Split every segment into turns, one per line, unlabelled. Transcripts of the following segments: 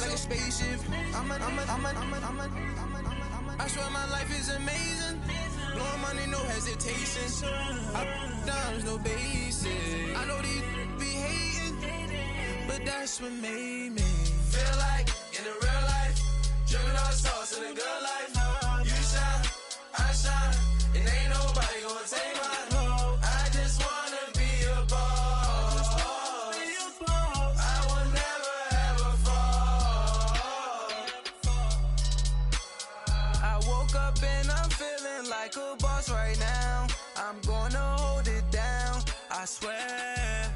like a spaceship. I swear my life is amazing. Blowing money, no hesitation. Dimes, no basic. I know these be hating, but that's what made me feel like in the real life. Driven all sauce in the good life. You shine, I shine, and ain't nobody gonna take my home. I just wanna be a boss. I will never ever fall. I woke up and I'm feeling like a boss right now. I'm gonna hold it down, I swear.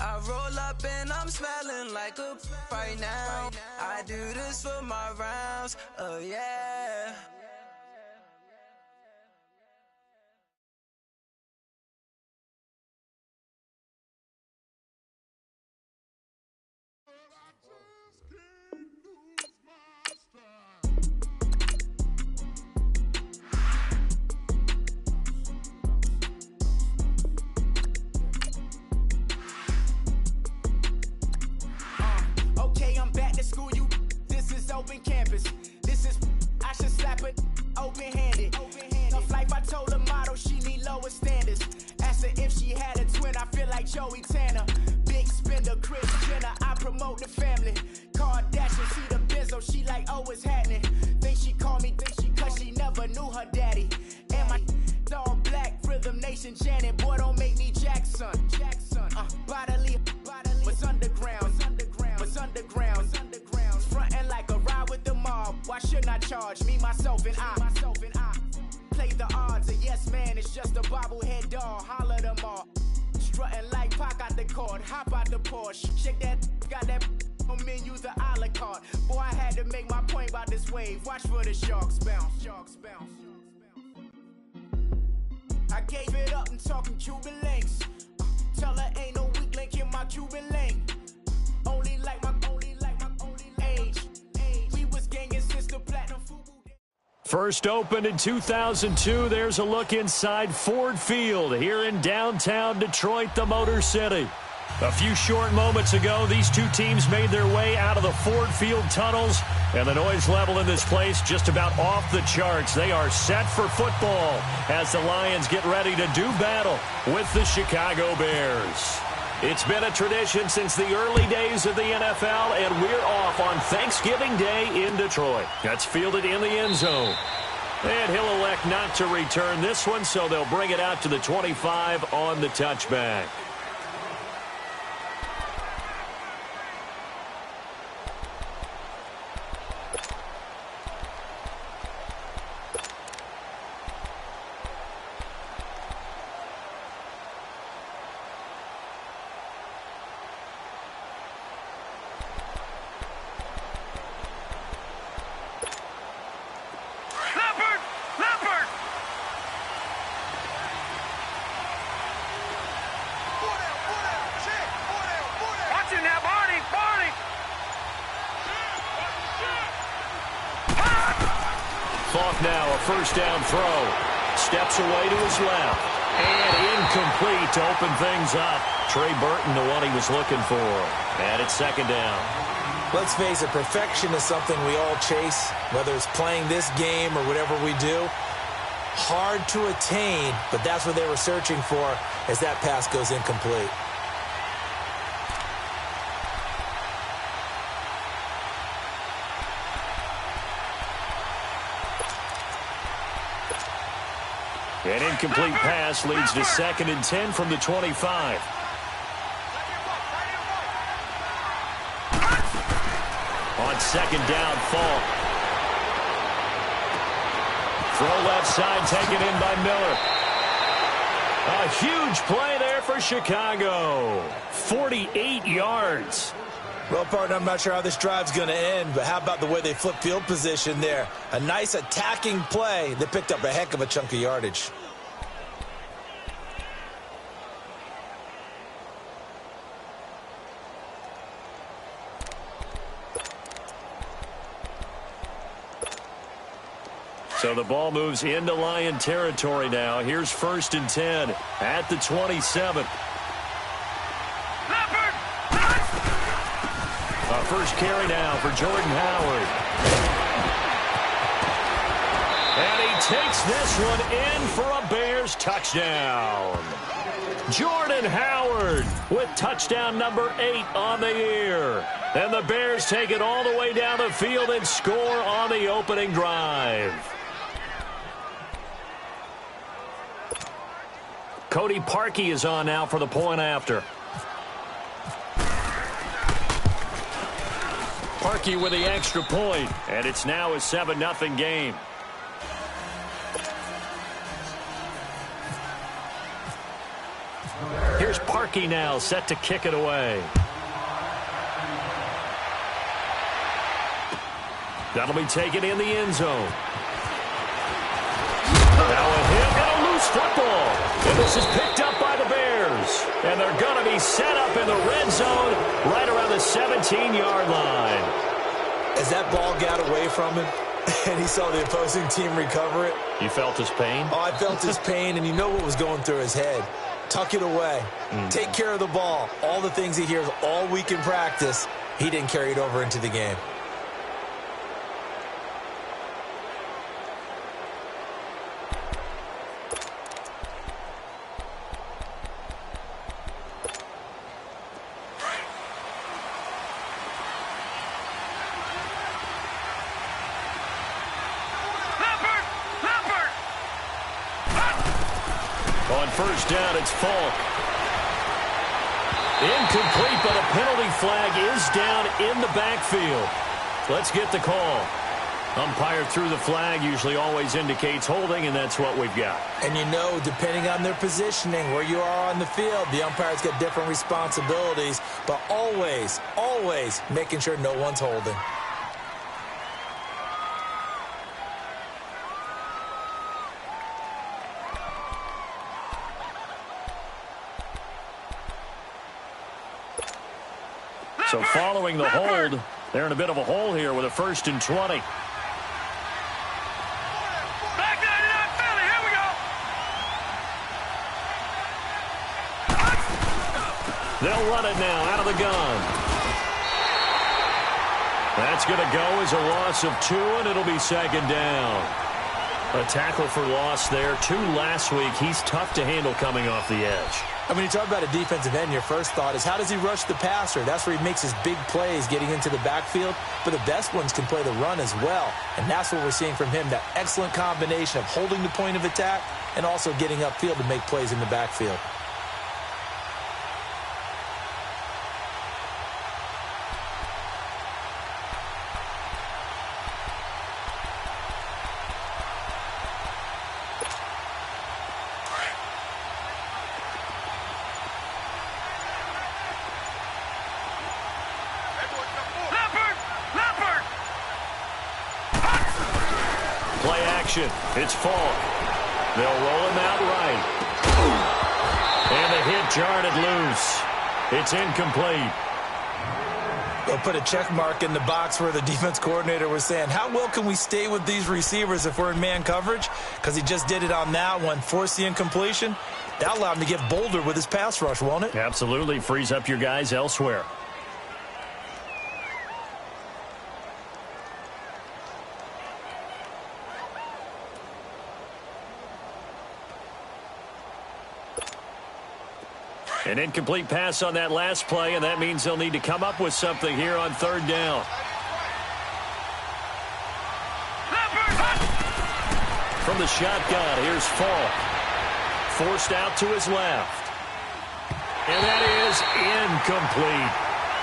I roll up and I'm smelling like a right now. I do this for my rounds, oh yeah.
Open campus, this is I should slap it open-handed. Tough life, I told the model she need lower standards. Asked her if she had a twin, I feel like Joey Tanner. Big spender, Chris Jenner, I promote the family. Kardashian, see the Benzo, she like, oh, it's happening. Think she call me, cause she never knew her daddy. And my all black, Rhythm Nation, Janet, boy, don't make me Jackson. Bodily, what's underground, what's underground. Frontin' like a ride with the mob. Why shouldn't I charge me, myself, and I? Play the odds, a yes man, it's just a bobblehead doll. Holler them all. Strutting like Pac out the court, hop out the Porsche. Shake that, got that menu, the a la carte. Boy, I had to make my point about this wave. Watch for the sharks bounce. I gave it up, I'm talking Cuban links. Tell her ain't no weak link in my Cuban link. Only like my age. We was gangin' since the platinum FUBU.
First opened in 2002, there's a look inside Ford Field here in downtown Detroit, the Motor City. A few short moments ago, these two teams made their way out of the Ford Field tunnels, and the noise level in this place just about off the charts. They are set for football as the Lions get ready to do battle with the Chicago Bears. It's been a tradition since the early days of the NFL, and we're off on Thanksgiving Day in Detroit. That's fielded in the end zone. And he'll elect not to return this one, so they'll bring it out to the 25 on the touchback. Now a first down throw. Steps away to his left. And incomplete to open things up. Trey Burton, the one he was looking for. And it's second down.
Let's face it, perfection is something we all chase, whether it's playing this game or whatever we do. Hard to attain, but that's what they were searching for as that pass goes incomplete.
An incomplete pass leads to 2nd and 10 from the 25. On second down, Falk. Throw left side taken in by Miller. A huge play there for Chicago. 48 yards.
Well, partner, I'm not sure how this drive's going to end, but how about the way they flip field position there? A nice attacking play. They picked up a heck of a chunk of yardage.
So the ball moves into Lion territory now. Here's 1st and 10 at the 27. A first carry now for Jordan Howard. And he takes this one in for a Bears touchdown. Jordan Howard with touchdown number 8 on the year. And the Bears take it all the way down the field and score on the opening drive. Cody Parkey is on now for the point after. Parkey with the extra point, and it's now a 7-0 game. Here's Parkey now, set to kick it away. That'll be taken in the end zone. Now a hit and a loose football. And this is picked up by the Bears. And they're going to be set up in the red zone right around the 17-yard line.
As that ball got away from him and he saw the opposing team recover it.
You felt his pain?
Oh, I felt his pain, and you know what was going through his head. Tuck it away. Take care of the ball. All the things he hears all week in practice, he didn't carry it over into the game.
On first down, it's Falk. Incomplete, but a penalty flag is down in the backfield. Let's get the call. Umpire threw the flag, usually always indicates holding, and that's what we've got.
And you know, depending on their positioning, where you are on the field, the umpire's got different responsibilities, but always, always making sure no one's holding.
So following the hold, they're in a bit of a hole here with a 1st and 20.
Back 99 Philly, here we go.
They'll run it now out of the gun. That's going to go as a loss of 2, and it'll be 2nd down. A tackle for loss there. 2 last week. He's tough to handle coming off the edge.
I mean, you talk about a defensive end, your first thought is, how does he rush the passer? That's where he makes his big plays getting into the backfield. But the best ones can play the run as well. And that's what we're seeing from him, that excellent combination of holding the point of attack and also getting upfield to make plays in the backfield.
It's Falk. They'll roll him out right. And the hit jarred it loose. It's incomplete.
They'll put a check mark in the box where the defense coordinator was saying, how well can we stay with these receivers if we're in man coverage? Because he just did it on that one, forced the incompletion. That'll allow him to get bolder with his pass rush, won't it?
Absolutely. Frees up your guys elsewhere. An incomplete pass on that last play, and that means they'll need to come up with something here on 3rd down. From the shotgun, here's Falk. Forced out to his left. And that is incomplete.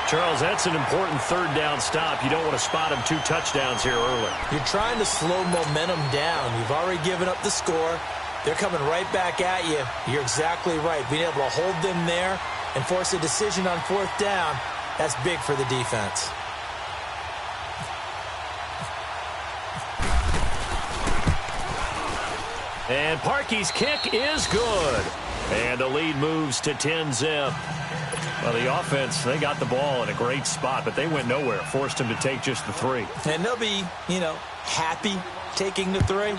Charles, that's an important 3rd down stop. You don't want to spot him 2 touchdowns here early.
You're trying to slow momentum down. You've already given up the score. They're coming right back at you. You're exactly right. Being able to hold them there and force a decision on 4th down, that's big for the defense.
And Parkey's kick is good. And the lead moves to 10-zip. Well, the offense, they got the ball in a great spot, but they went nowhere. Forced him to take just the 3.
And they'll be, happy taking the 3.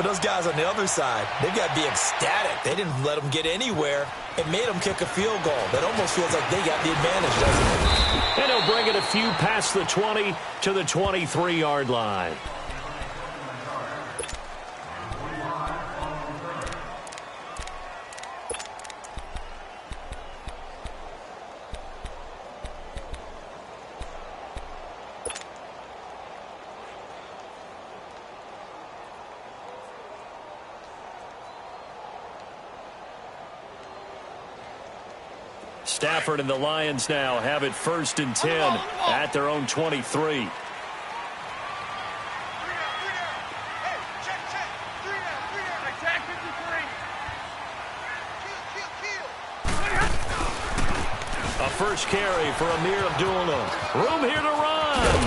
But those guys on the other side, they've got to be ecstatic. They didn't let them get anywhere. It made them kick a field goal. That almost feels like they got the advantage, doesn't it?
And he'll bring it a few past the 20 to the 23-yard line. Stafford and the Lions now have it 1st and 10 at their own 23. A first carry for Amir Abdullah. Room here to run.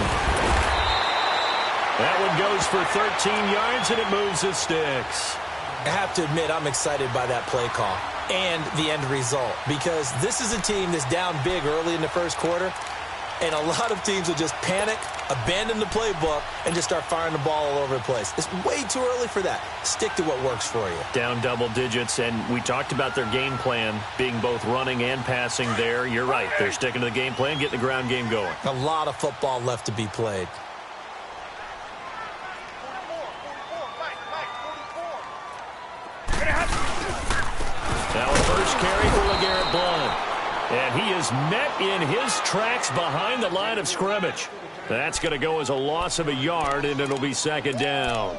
That one goes for 13 yards, and it moves the sticks.
I have to admit, I'm excited by that play call and the end result, because this is a team that's down big early in the first quarter, and a lot of teams will just panic, abandon the playbook, and just start firing the ball all over the place. It's way too early for that. Stick to what works for you.
Down double digits, and we talked about their game plan being both running and passing there. You're right. They're sticking to the game plan, getting the ground game going.
A lot of football left to be played.
Now a first carry for LeGarrette Blount. And he is met in his tracks behind the line of scrimmage. That's going to go as a loss of a yard, and it'll be 2nd down.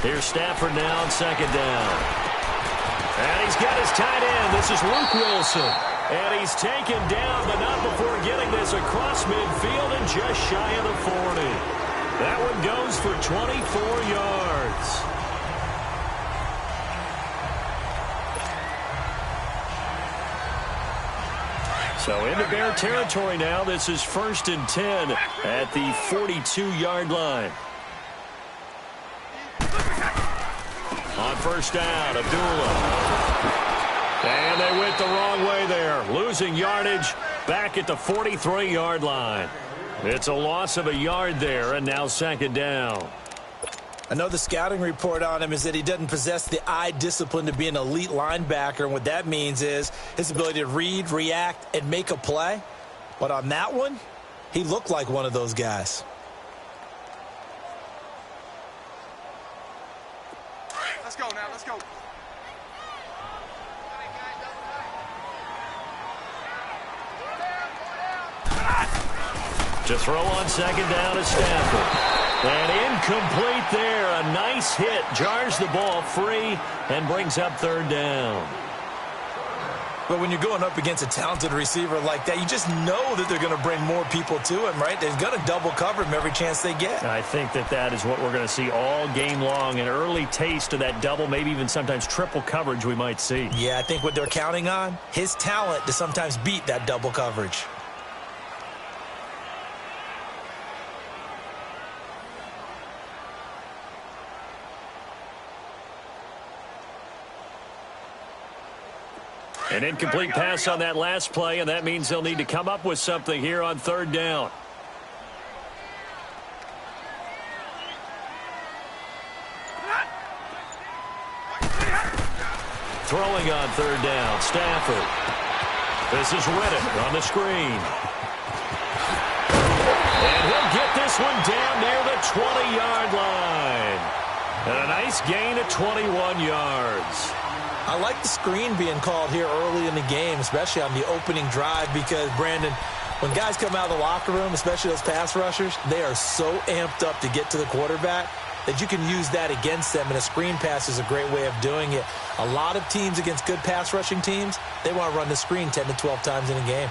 Here's Stafford now on 2nd down. And he's got his tight end. This is Luke Wilson. And he's taken down, but not before getting this across midfield and just shy of the 40. That one goes for 24 yards. So into Bear territory now. This is 1st and 10 at the 42-yard line. On 1st down, Abdullah. And they went the wrong way there. Losing yardage back at the 43-yard line. It's a loss of a yard there, and now 2nd down.
I know the scouting report on him is that he doesn't possess the eye discipline to be an elite linebacker, and what that means is his ability to read, react, and make a play. But on that one, he looked like one of those guys.
Let's go now, let's go.
To throw on 2nd down is Stafford. And incomplete there. A nice hit. Jars the ball free and brings up 3rd down.
But when you're going up against a talented receiver like that, you just know that they're going to bring more people to him, right? They're going to double cover him every chance they get.
I think that is what we're going to see all game long. An early taste of that double, maybe even sometimes triple coverage we might see.
Yeah, I think what they're counting on, his talent to sometimes beat that double coverage.
An incomplete pass on that last play, and that means they'll need to come up with something here on 3rd down. Throwing on 3rd down, Stafford. This is Reddick on the screen. And he'll get this one down near the 20-yard line. And a nice gain of 21 yards.
I like the screen being called here early in the game, especially on the opening drive, because, Brandon, when guys come out of the locker room, especially those pass rushers, they are so amped up to get to the quarterback that you can use that against them, and a screen pass is a great way of doing it. A lot of teams against good pass rushing teams, they want to run the screen 10 to 12 times in a game.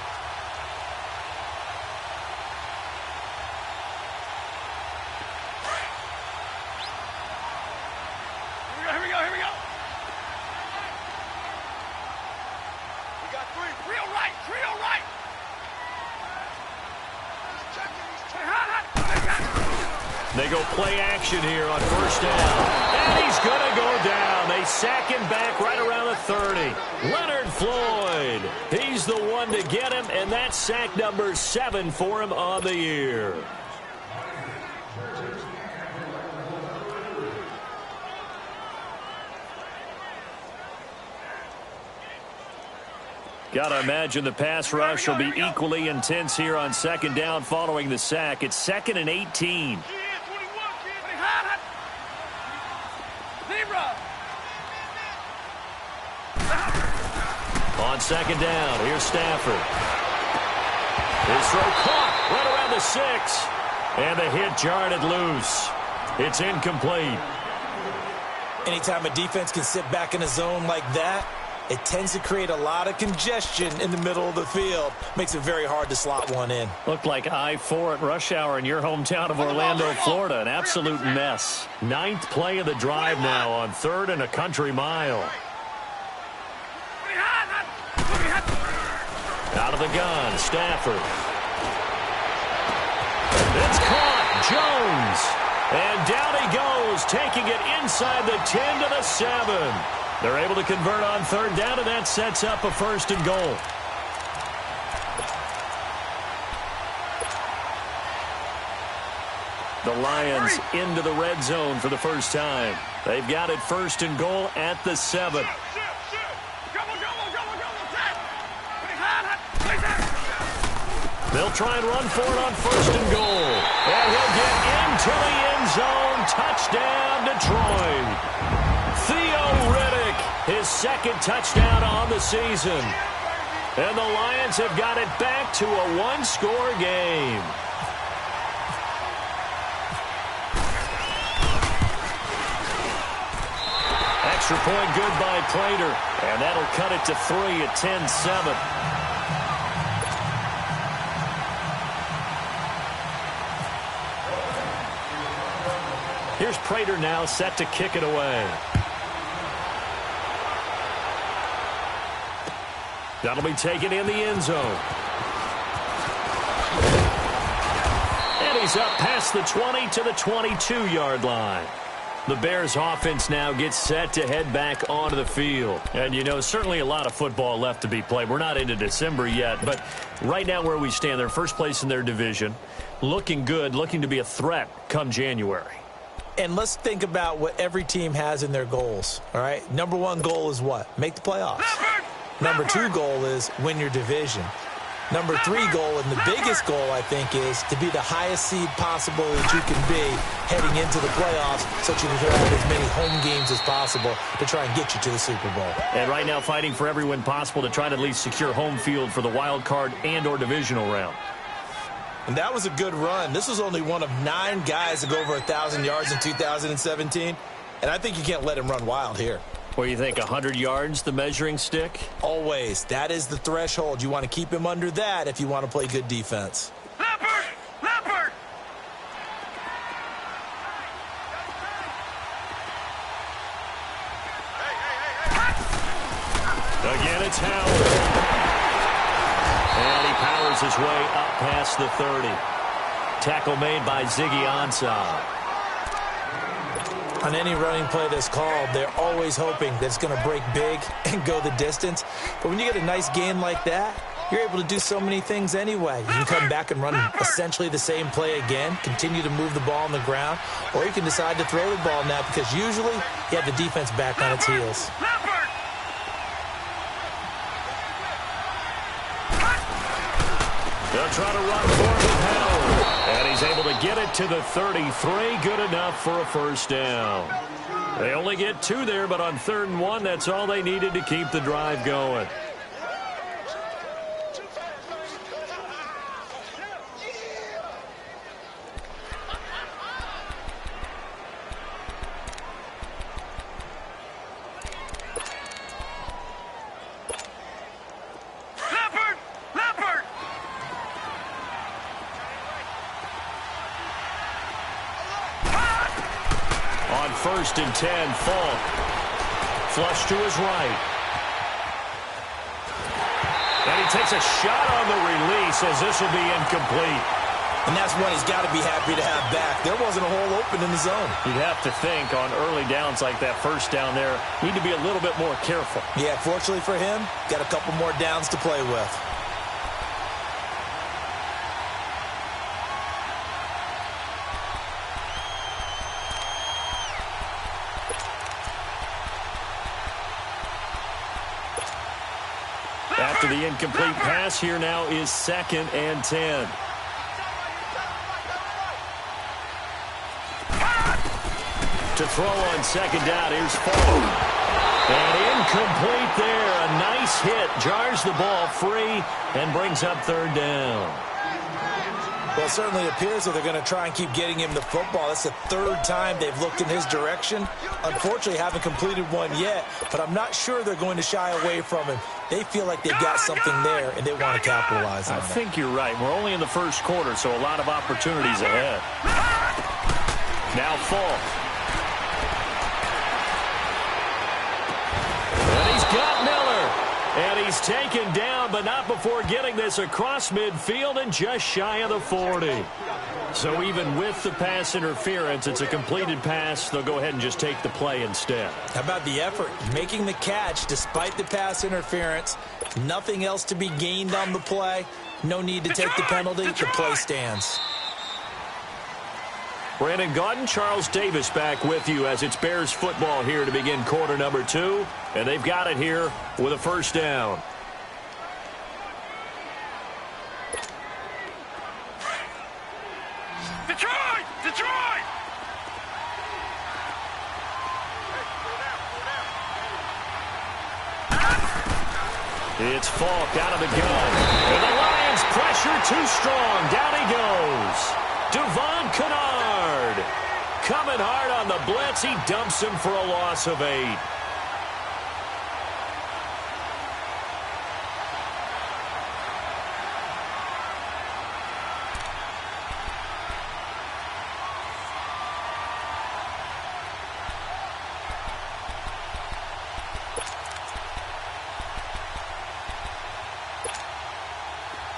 play action here on first down. And he's going to go down. They sack him back right around the 30. Leonard Floyd, he's the one to get him, and that's sack number 7 for him on the year. Got to imagine the pass rush will be equally intense here on second down following the sack. It's 2nd and 18. On second down, here's Stafford. His throw caught right around the 6. And the hit jarred it loose. It's incomplete.
Anytime a defense can sit back in a zone like that, it tends to create a lot of congestion in the middle of the field. Makes it very hard to slot one in.
Looked like I-4 at rush hour in your hometown of Orlando, Florida. An absolute mess. 9th play of the drive now on 3rd and a country mile. Out of the gun, Stafford. It's caught. Jones. And down he goes, taking it inside the 10 to the 7. They're able to convert on 3rd down, and that sets up a 1st and goal. The Lions into the red zone for the first time. They've got it 1st and goal at the 7. They'll try and run for it on 1st and goal. And he'll get into the end zone. Touchdown, Detroit. Theo Riddick, his 2nd touchdown on the season. And the Lions have got it back to a 1-score game. Extra point good by Prater. And that'll cut it to 3 at 10-7. Here's Prater now set to kick it away. That'll be taken in the end zone. And he's up past the 20 to the 22-yard line. The Bears offense now gets set to head back onto the field. And, you know, certainly a lot of football left to be played. We're not into December yet, but right now where we stand, they're first place in their division. Looking good, looking to be a threat come January.
And let's think about what every team has in their goals, all right? Number 1 goal is what? Make the playoffs. Number 2 goal is win your division. Number 3 goal, and the biggest goal, I think, is to be the highest seed possible that you can be heading into the playoffs so that you can have as many home games as possible to try and get you to the Super Bowl.
And right now fighting for every win possible to try to at least secure home field for the wild card and or divisional round.
And that was a good run. This was only one of 9 guys to go over 1,000 yards in 2017. And I think you can't let him run wild here.
What do you think, 100 yards, the measuring stick?
Always. That is the threshold. You want to keep him under that if you want to play good defense.
Leopard! Leopard!
Again, it's Howard. And he powers his way up past the 30. Tackle made by Ziggy Ansah.
On any running play that's called, they're always hoping that it's going to break big and go the distance. But when you get a nice gain like that, you're able to do so many things anyway. You can come back and run essentially the same play again, continue to move the ball on the ground, or you can decide to throw the ball now because usually you have the defense back on its heels.
They'll try to run for it with Howard. And he's able to get it to the 33. Good enough for a 1st down. They only get 2 there, but on 3rd and 1, that's all they needed to keep the drive going. On 1st and 10, Falk. Flush to his right. And he takes a shot on the release as this will be incomplete.
And that's one he's got to be happy to have back. There wasn't a hole open in the zone.
You'd have to think on early downs like that, first down there, need to be a little bit more careful.
Yeah, fortunately for him, got a couple more downs to play with.
After the incomplete pass, here now is 2nd and 10. To throw on 2nd down, here's Falk. And incomplete there. A nice hit. Jars the ball free and brings up 3rd down.
Well, it certainly appears that they're going to try and keep getting him the football. That's the 3rd time they've looked in his direction. Unfortunately, haven't completed one yet, but I'm not sure they're going to shy away from him. They feel like they've got something there, and they want to capitalize on it.
I think you're right. We're only in the first quarter, so a lot of opportunities ahead. Now Falk. And he's got Miller. And he's taken down, but not before getting this across midfield and just shy of the 40. So even with the pass interference, it's a completed pass. They'll go ahead and just take the play instead.
How about the effort? Making the catch despite the pass interference. Nothing else to be gained on the play. No need to take the penalty. The play stands.
Brandon Gaudin, Charles Davis back with you as it's Bears football here to begin quarter number 2. And they've got it here with a 1st down.
Detroit! Detroit!
It's Falk out of the gun. And the Lions pressure too strong. Down he goes. Devon Kennard coming hard on the blitz. He dumps him for a loss of 8.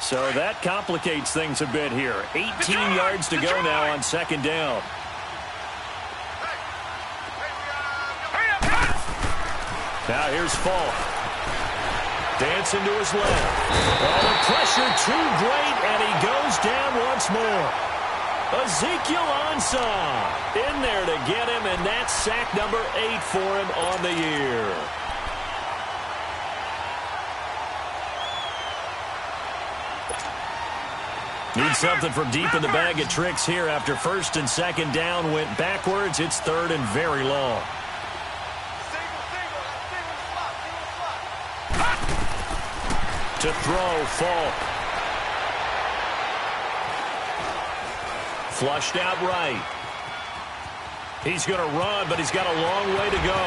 So that complicates things a bit here. 18 yards to go now on 2nd down. Now here's Falk. Dancing to his left. Oh, the pressure too great, and he goes down once more. Ezekiel Ansah in there to get him, and that's sack number 8 for him on the year. Need something from deep in the bag of tricks here after 1st and 2nd down went backwards. It's 3rd and very long. To throw, Falk. Flushed out right. He's going to run, but he's got a long way to go.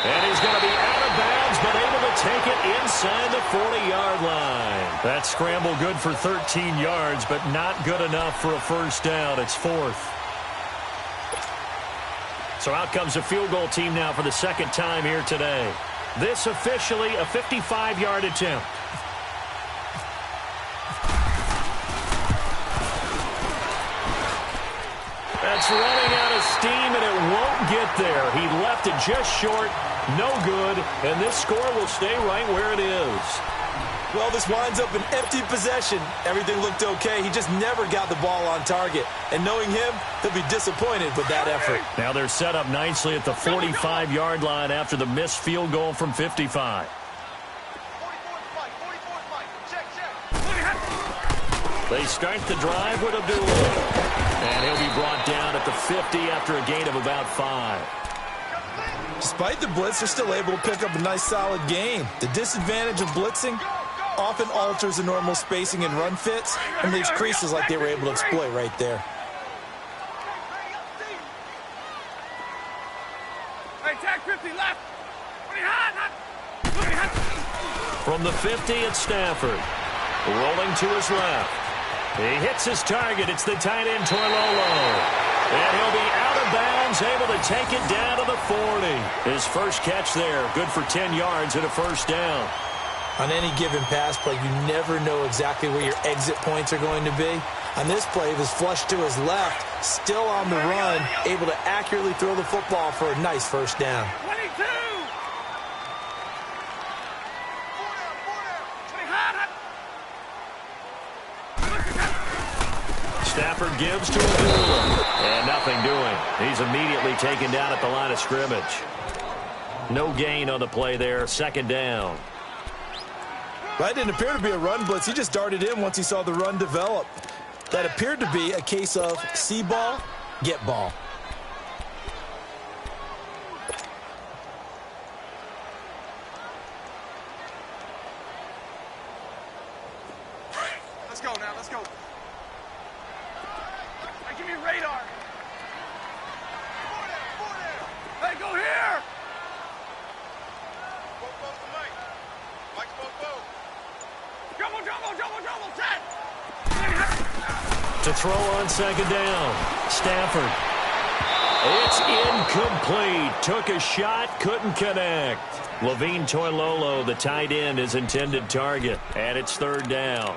And he's going to be out of bounds, but able to take it inside the 40-yard line. That scramble good for 13 yards, but not good enough for a 1st down. It's 4th. So out comes a field goal team now for the 2nd time here today. This officially a 55-yard attempt. That's running out of steam, and it won't get there. He left it just short, no good, and this score will stay right where it is.
Well, this winds up an empty possession. Everything looked okay. He just never got the ball on target. And knowing him, he'll be disappointed with that effort.
Now they're set up nicely at the 45-yard line after the missed field goal from 55. They start the drive with Abdullah. And he'll be brought down at the 50 after a gain of about 5.
Despite the blitz, they're still able to pick up a nice, solid gain. The disadvantage of blitzing often alters the normal spacing and run fits and leaves creases like they were able to exploit right there.
Hey, tag 50 left.
From the 50, it's Stafford. Rolling to his left. He hits his target. It's the tight end, Toilolo. And he'll be out of bounds, able to take it down to the 40. His first catch there, good for 10 yards and a 1st down.
On any given pass play, you never know exactly where your exit points are going to be. On this play, he was flushed to his left, still on the run, able to accurately throw the football for a nice first down.
22!
Stafford gives to Abdullah. And nothing doing. He's immediately taken down at the line of scrimmage. No gain on the play there. Second down.
That didn't appear to be a run blitz. He just darted in once he saw the run develop. That appeared to be a case of see ball, get ball.
Let's go now, let's go. Hey, give me a radar. Hey, go here! Double, set!
To throw on second down. Stafford. It's incomplete. Took a shot, couldn't connect. Levine Toilolo, the tight end, his intended target. And it's third down.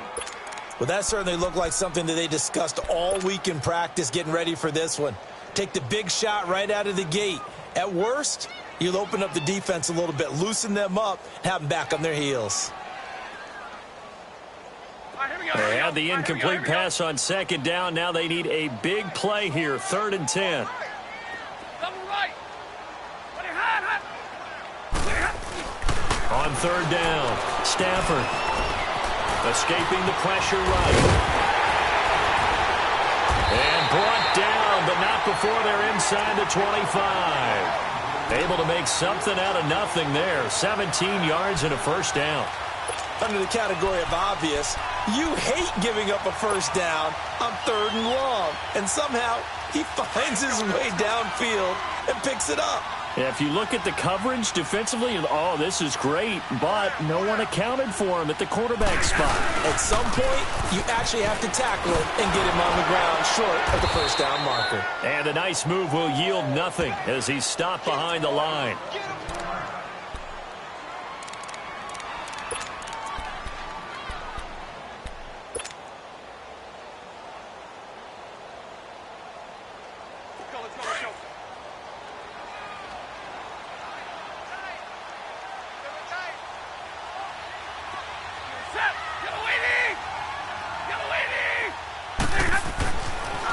Well, that certainly looked like something that they discussed all week in practice getting ready for this one. Take the big shot right out of the gate. At worst, you'll open up the defense a little bit, loosen them up, have them back on their heels.
They had the incomplete pass on second down. Now they need a big play here. 3rd and 10. On third down, Stafford escaping the pressure right. And brought down, but not before they're inside the 25. Able to make something out of nothing there. 17 yards and a first down.
Under the category of obvious, you hate giving up a first down on 3rd and long. And somehow, he finds his way downfield and picks it up.
Yeah, if you look at the coverage defensively, oh, this is great, but no one accounted for him at the quarterback spot.
At some point, you actually have to tackle it and get him on the ground short of the first down marker.
And a nice move will yield nothing as he's stopped behind the line.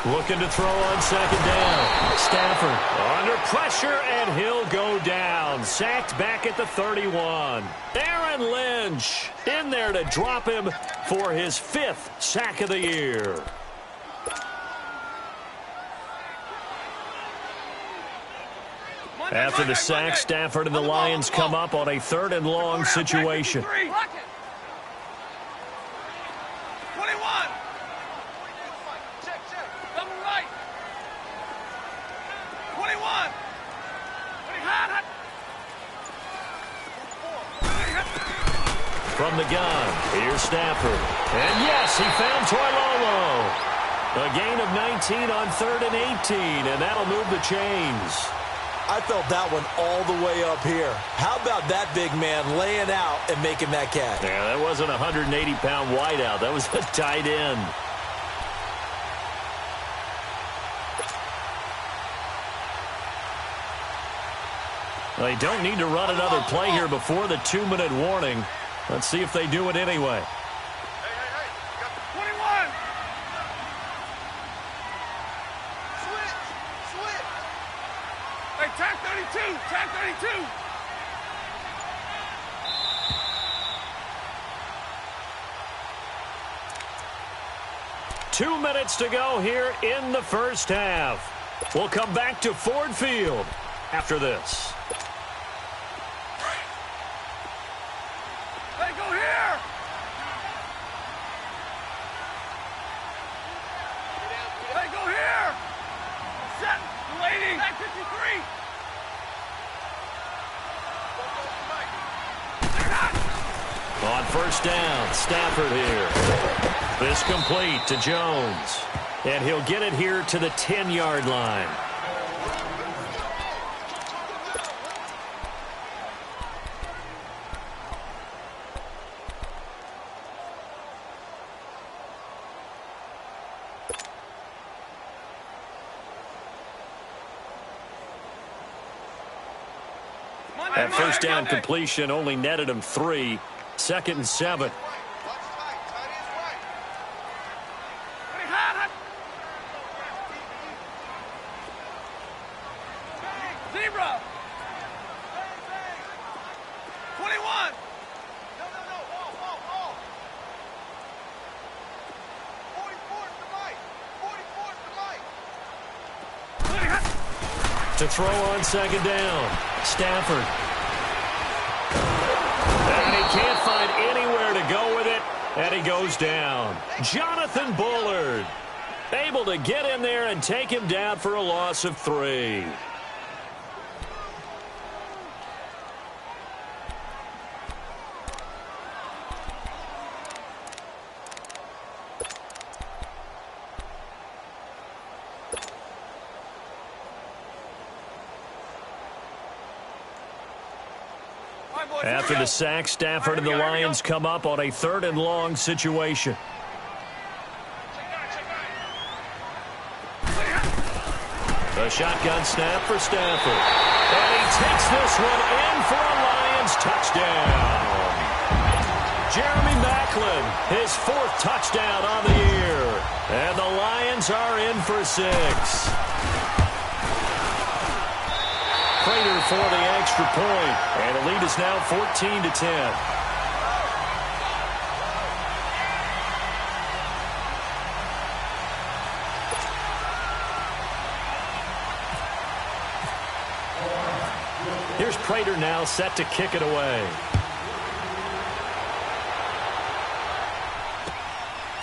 Looking to throw on second down. Stafford under pressure, and he'll go down. Sacked back at the 31. Aaron Lynch in there to drop him for his 5th sack of the year. After the sack, Stafford and the Lions come up on a 3rd and long situation.
21. Double right. 21.
From the gun, here's Stafford. And yes, he found Toilolo. A gain of 19 on 3rd and 18, and that'll move the chains.
I felt that one all the way up here. How about that big man laying out and making that catch?
Yeah, that wasn't a 180-pound wideout. That was a tight end. They don't need to run another play here before the 2-minute warning. Let's see if they do it anyway.
Hey. 21. Switch. Hey, tag 32.
2 minutes to go here in the first half. We'll come back to Ford Field after this.
Hey, go here. Hey, go here. Set. Waiting. Tag 53.
On first down, Stafford here. This complete to Jones. And he'll get it here to the 10-yard line. That first down completion only netted him 3. 2nd and 7.
Zebra. 21. No. 44's the mic. 44's the mic.
To throw on 2nd down. Stafford. And he can't find anywhere to go with it. And he goes down. Jonathan Bullard able to get in there and take him down for a loss of 3. After the sack, Stafford and the Lions come up on a 3rd and long situation. A shotgun snap for Stafford. And he takes this one in for a Lions touchdown. Jeremy Maclin, his 4th touchdown on the year. And the Lions are in for 6. Prater for the extra point, and the lead is now 14-10. Here's Prater now set to kick it away.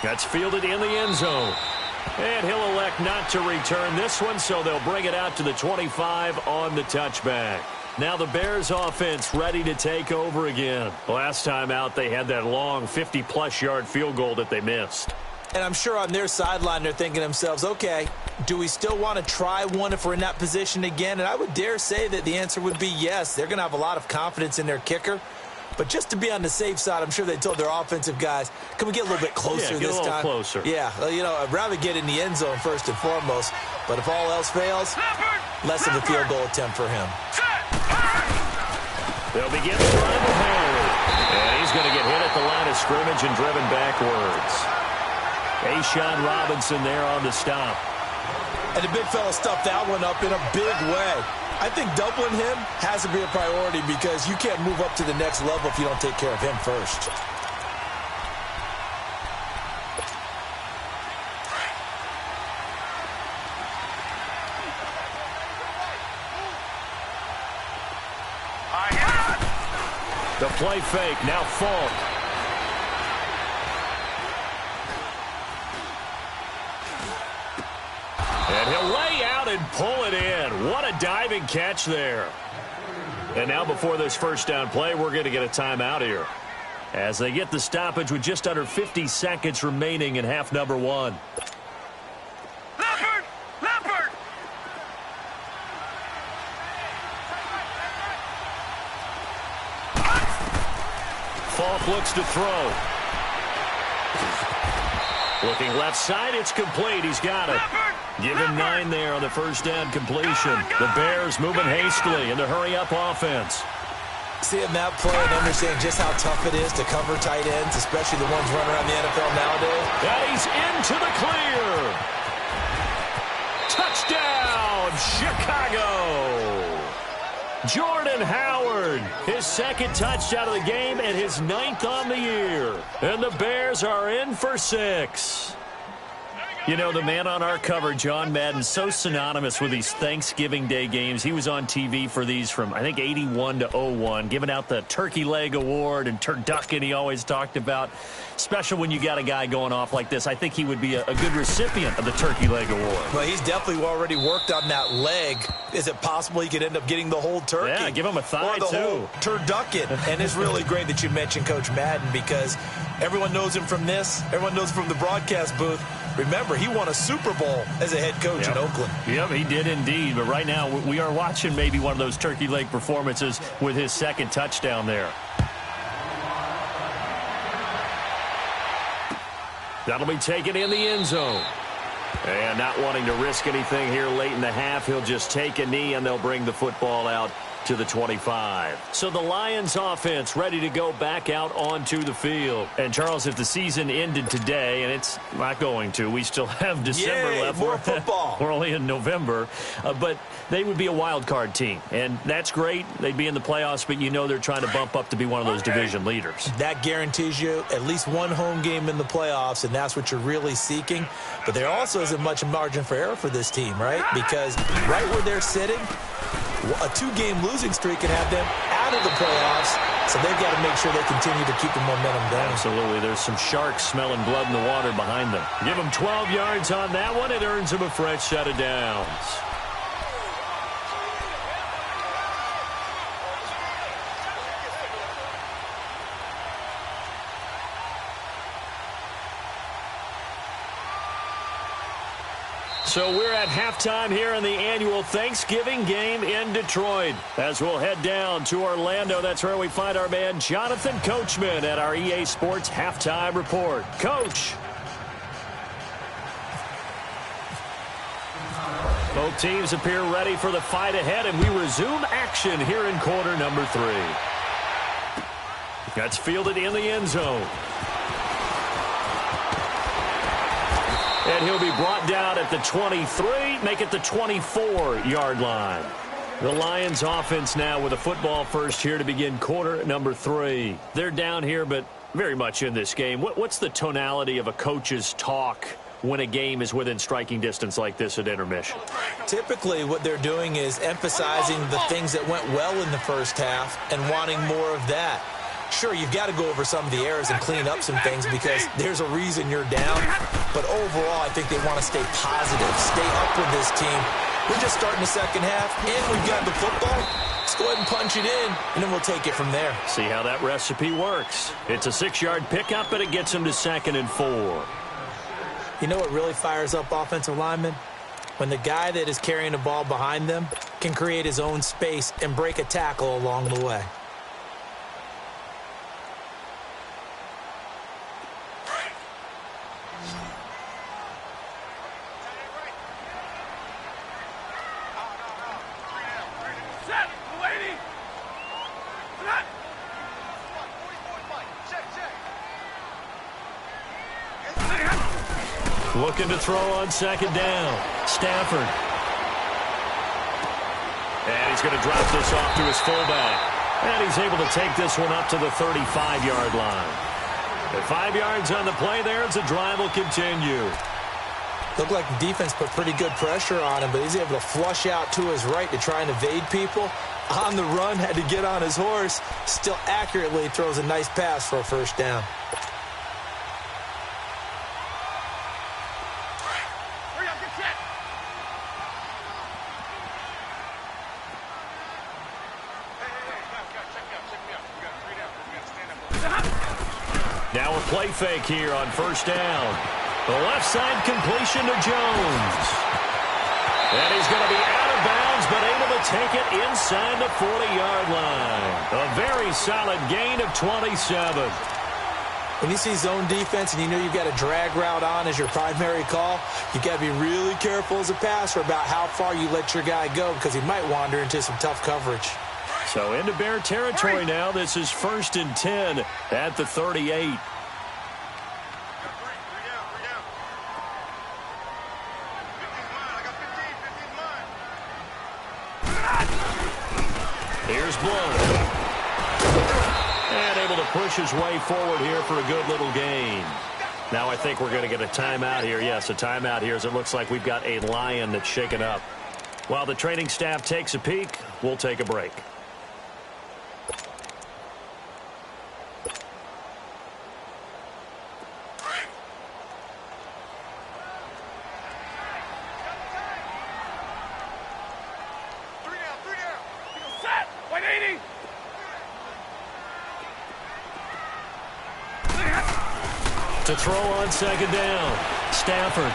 That's fielded in the end zone. And he'll elect not to return this one, so they'll bring it out to the 25 on the touchback. Now the Bears offense ready to take over again. Last time out, they had that long 50-plus yard field goal that they missed.
And I'm sure on their sideline they're thinking to themselves, okay, do we still want to try one if we're in that position again? And I would dare say that the answer would be yes. They're going to have a lot of confidence in their kicker. But just to be on the safe side, I'm sure they told their offensive guys, can we get a little bit closer this time?
Closer.
Yeah, you know, I'd rather get in the end zone first and foremost. But if all else fails, less of a field goal attempt for him.
They'll begin the drive with Howard. And he's going to get hit at the line of scrimmage and driven backwards. A'Shawn Robinson there on the stop.
And the big fella stuffed that one up in a big way. I think doubling him has to be a priority because you can't move up to the next level if you don't take care of him first.
The play fake, now Falk. And he'll lay out and pull it in. What a diving catch there. And now before this first down play, we're going to get a timeout here, as they get the stoppage with just under 50 seconds remaining in half number 1.
Leopard!
Falk looks to throw. Looking left side, it's complete. He's got it. Give him 9 there on the first down completion. The Bears moving hastily in the hurry-up offense.
Seeing that play and understanding just how tough it is to cover tight ends, especially the ones running around the NFL nowadays.
And he's into the clear. Touchdown, Chicago. Jordan Howard, his 2nd touchdown of the game and his 9th on the year. And the Bears are in for 6. You know, the man on our cover, John Madden, so synonymous with these Thanksgiving Day games. He was on TV for these from, I think, 81 to 01, giving out the Turkey Leg Award and turducken he always talked about. Special when you got a guy going off like this. I think he would be a good recipient of the Turkey Leg Award.
Well, he's definitely already worked on that leg. Is it possible he could end up getting the whole turkey?
Yeah, give him a thigh,
or the whole turducken. And it's really great that you mentioned Coach Madden because everyone knows him from this. Everyone knows him from the broadcast booth. Remember, he won a Super Bowl as a head coach in Oakland.
Yep, he did indeed. But right now, we are watching maybe one of those turkey leg performances with his 2nd touchdown there. That'll be taken in the end zone. And not wanting to risk anything here late in the half, he'll just take a knee, and they'll bring the football out to the 25. So the Lions offense ready to go back out onto the field. And Charles, if the season ended today, and it's not going to, we still have December left.
More football.
We're only in November, but they would be a wild card team. And that's great. They'd be in the playoffs, but you know they're trying to bump up to be one of those division leaders.
That guarantees you at least one home game in the playoffs, and that's what you're really seeking. But there also isn't much margin for error for this team, right? Because right where they're sitting, a 2-game losing streak can have them out of the playoffs, so they've got to make sure they continue to keep the momentum going.
Absolutely. There's some sharks smelling blood in the water behind them. Give them 12 yards on that one. It earns them a fresh set of downs. So we're at halftime here in the annual Thanksgiving game in Detroit. As we'll head down to Orlando, that's where we find our man Jonathan Coachman at our EA Sports Halftime Report. Coach. Both teams appear ready for the fight ahead, and we resume action here in quarter number 3. That's fielded in the end zone. And he'll be brought down at the 23, make it the 24-yard line. The Lions offense now with a football first here to begin quarter number 3. They're down here, but very much in this game. What's the tonality of a coach's talk when a game is within striking distance like this at intermission?
Typically, what they're doing is emphasizing the things that went well in the first half and wanting more of that. Sure, you've got to go over some of the errors and clean up some things because there's a reason you're down. But overall, I think they want to stay positive, stay up with this team. We're just starting the second half, and we've got the football. Let's go ahead and punch it in, and then we'll take it from there.
See how that recipe works. It's a 6-yard pickup, but it gets them to 2nd and 4.
You know what really fires up offensive linemen? When the guy that is carrying the ball behind them can create his own space and break a tackle along the way.
Looking to throw on 2nd down. Stafford. And he's going to drop this off to his fullback. And he's able to take this one up to the 35-yard line. At 5 yards on the play there as the drive will continue.
Looked like the defense put pretty good pressure on him, but he's able to flush out to his right to try and evade people. On the run, had to get on his horse. Still accurately throws a nice pass for a first down.
Now a play fake here on 1st down. The left side completion to Jones. And he's going to be out of bounds, but able to take it inside the 40-yard line. A very solid gain of 27.
When you see zone defense and you know you've got a drag route on as your primary call, you've got to be really careful as a passer about how far you let your guy go because he might wander into some tough coverage.
So into Bear territory now. This is 1st and 10 at the 38. Here's Blunt. And able to push his way forward here for a good little gain. Now I think we're going to get a timeout here. Yes, a timeout here as it looks like we've got a Lion that's shaken up. While the training staff takes a peek, we'll take a break. To throw on 2nd down. Stafford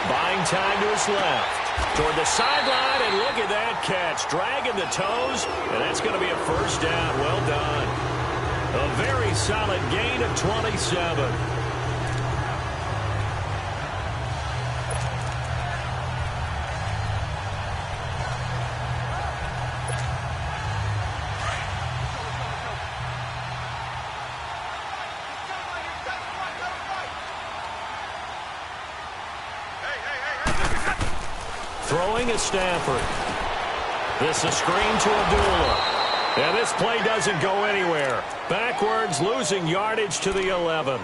buying time to his left. Toward the sideline, and look at that catch. Dragging the toes, and that's going to be a first down. Well done. A very solid gain of 27. Throwing is Stafford. This is screen to Abdullah. And this play doesn't go anywhere. Backwards, losing yardage to the 11.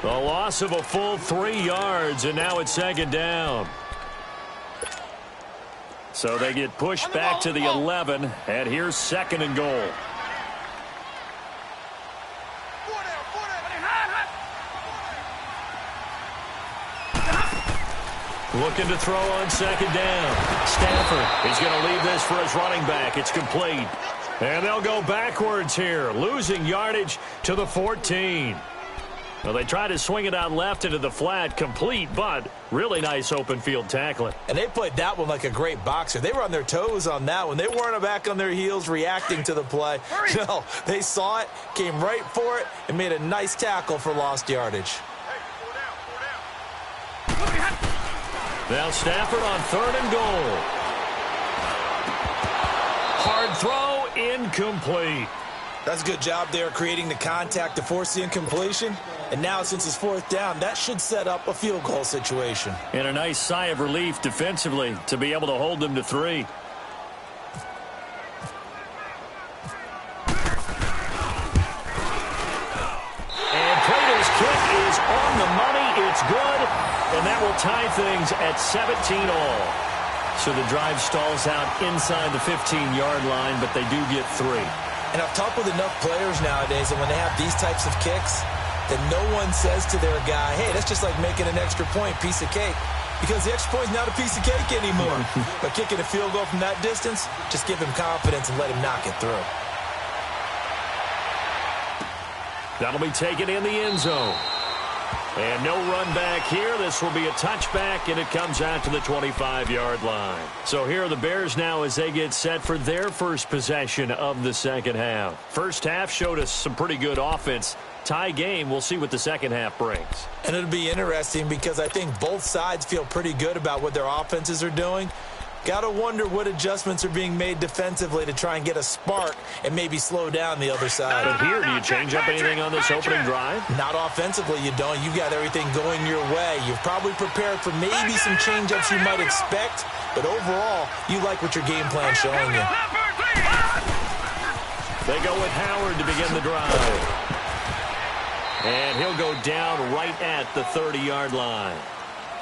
A loss of a full 3 yards, and now it's second down. So they get pushed back to the 11, and here's second and goal. Looking to throw on second down. Stafford is going to leave this for his running back. It's complete. And they'll go backwards here, losing yardage to the 14. Well, they tried to swing it out left into the flat, complete, but really nice open field tackling.
And they played that one like a great boxer. They were on their toes on that one. They weren't back on their heels reacting to the play. No, they saw it, came right for it, and made a nice tackle for lost yardage.
Now Stafford on third and goal. Hard throw, incomplete.
That's a good job there creating the contact to force the incompletion. And now since it's fourth down, that should set up a field goal situation.
And a nice sigh of relief defensively to be able to hold them to 3. And Prater's kick is on the money. It's good. And that will tie things at 17 all. So the drive stalls out inside the 15-yard line, but they do get 3.
And I've talked with enough players nowadays that when they have these types of kicks, that no one says to their guy, hey, that's just like making an extra point, piece of cake. Because the extra point is not a piece of cake anymore. But kicking a field goal from that distance, just give him confidence and let him knock it through.
That'll be taken in the end zone. And no run back here. This will be a touchback, and it comes out to the 25-yard line. So here are the Bears now as they get set for their first possession of the second half. First half showed us some pretty good offense. Tie game. We'll see what the second half brings.
And it'll be interesting because I think both sides feel pretty good about what their offenses are doing. Got to wonder what adjustments are being made defensively to try and get a spark and maybe slow down the other side.
But here, do you change up anything on this opening drive?
Not offensively, you don't. You've got everything going your way. You've probably prepared for maybe some change-ups you might expect, but overall, you like what your game plan's showing you.
They go with Howard to begin the drive. And he'll go down right at the 30-yard line.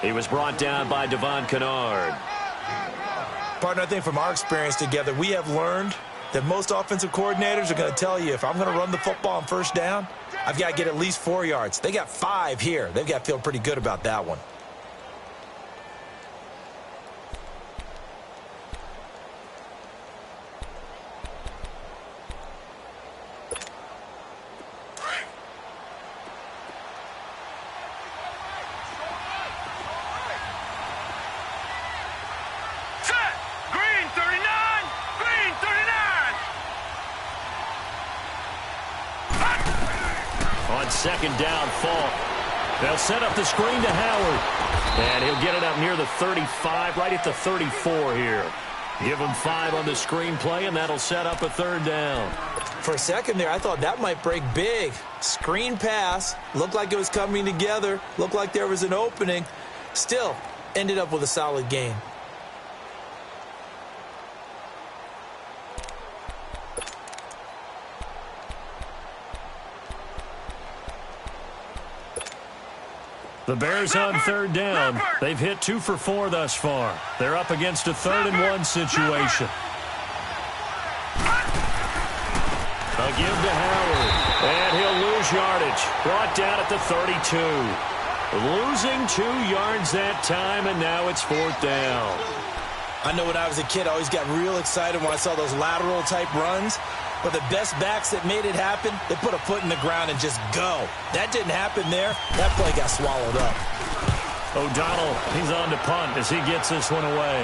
He was brought down by Devon Kennard.
Partner, I think from our experience together, we have learned that most offensive coordinators are going to tell you, if I'm going to run the football on first down, I've got to get at least 4 yards. They got 5 here. They've got to feel pretty good about that one.
Second down, Falk. They'll set up the screen to Howard. And he'll get it up near the 35, right at the 34 here. Give him 5 on the screen play, and that'll set up a third down.
For a second there, I thought that might break big. Screen pass. Looked like it was coming together. Looked like there was an opening. Still, ended up with a solid game.
The Bears on third down. They've hit 2 for 4 thus far. They're up against a 3rd-and-1 situation. A give to Howard. And he'll lose yardage. Brought down at the 32. Losing 2 yards that time, and now it's 4th down.
I know when I was a kid, I always got real excited when I saw those lateral-type runs. But the best backs that made it happen, they put a foot in the ground and just go. That didn't happen there. That play got swallowed up.
O'Donnell, he's on to punt as he gets this one away.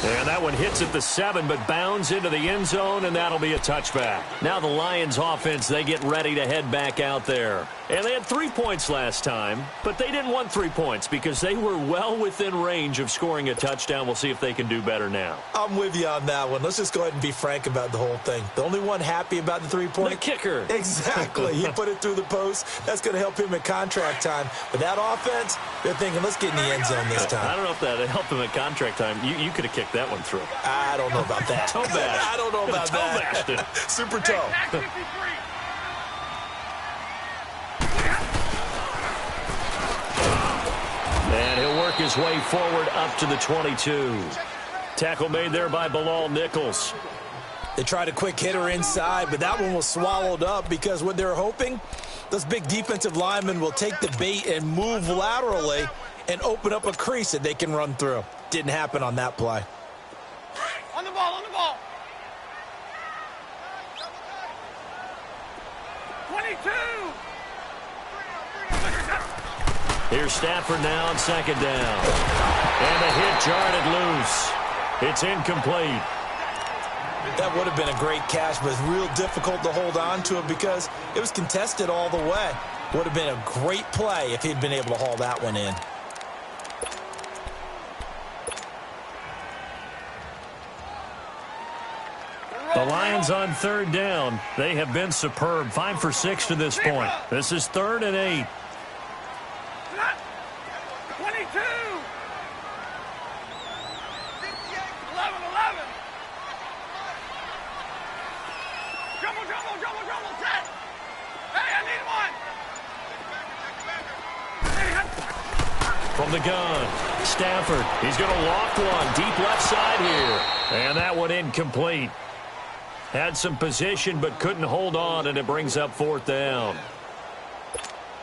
And that one hits at the 7, but bounds into the end zone, and that'll be a touchback. Now the Lions offense, they get ready to head back out there. And they had 3 points last time, but they didn't want 3 points because they were well within range of scoring a touchdown. We'll see if they can do better now.
I'm with you on that one. Let's just go ahead and be frank about the whole thing. The only one happy about the 3-point?
The kicker.
Exactly. He put it through the post. That's going to help him at contract time. But that offense, they're thinking, let's get in the end zone this time.
I don't know if that helped him at contract time. You could have kicked that one through.
I don't know about that.
Toe bash.
I don't know about that.
Toe bashed.
Super toe.
Back 53.
And he'll work his way forward up to the 22. Tackle made there by Bilal Nichols.
They tried a quick hitter inside, but that one was swallowed up because what they're hoping, those big defensive linemen will take the bait and move laterally and open up a crease that they can run through. Didn't happen on that play.
On the ball, on the ball. 22.
Here's Stafford now on second down. And the hit jarred it loose. It's incomplete.
That would have been a great catch, but it's real difficult to hold on to it because it was contested all the way. Would have been a great play if he'd been able to haul that one in.
The Lions on third down. They have been superb. 5 for 6 to this point. This is 3rd and 8.
22. 11, 11. Jumble, jumble, jumble, jumble, set. Hey, I need one.
From the gun, Stafford. He's going to loft one deep left side here. And that one incomplete. Had some position but couldn't hold on, and it brings up 4th down.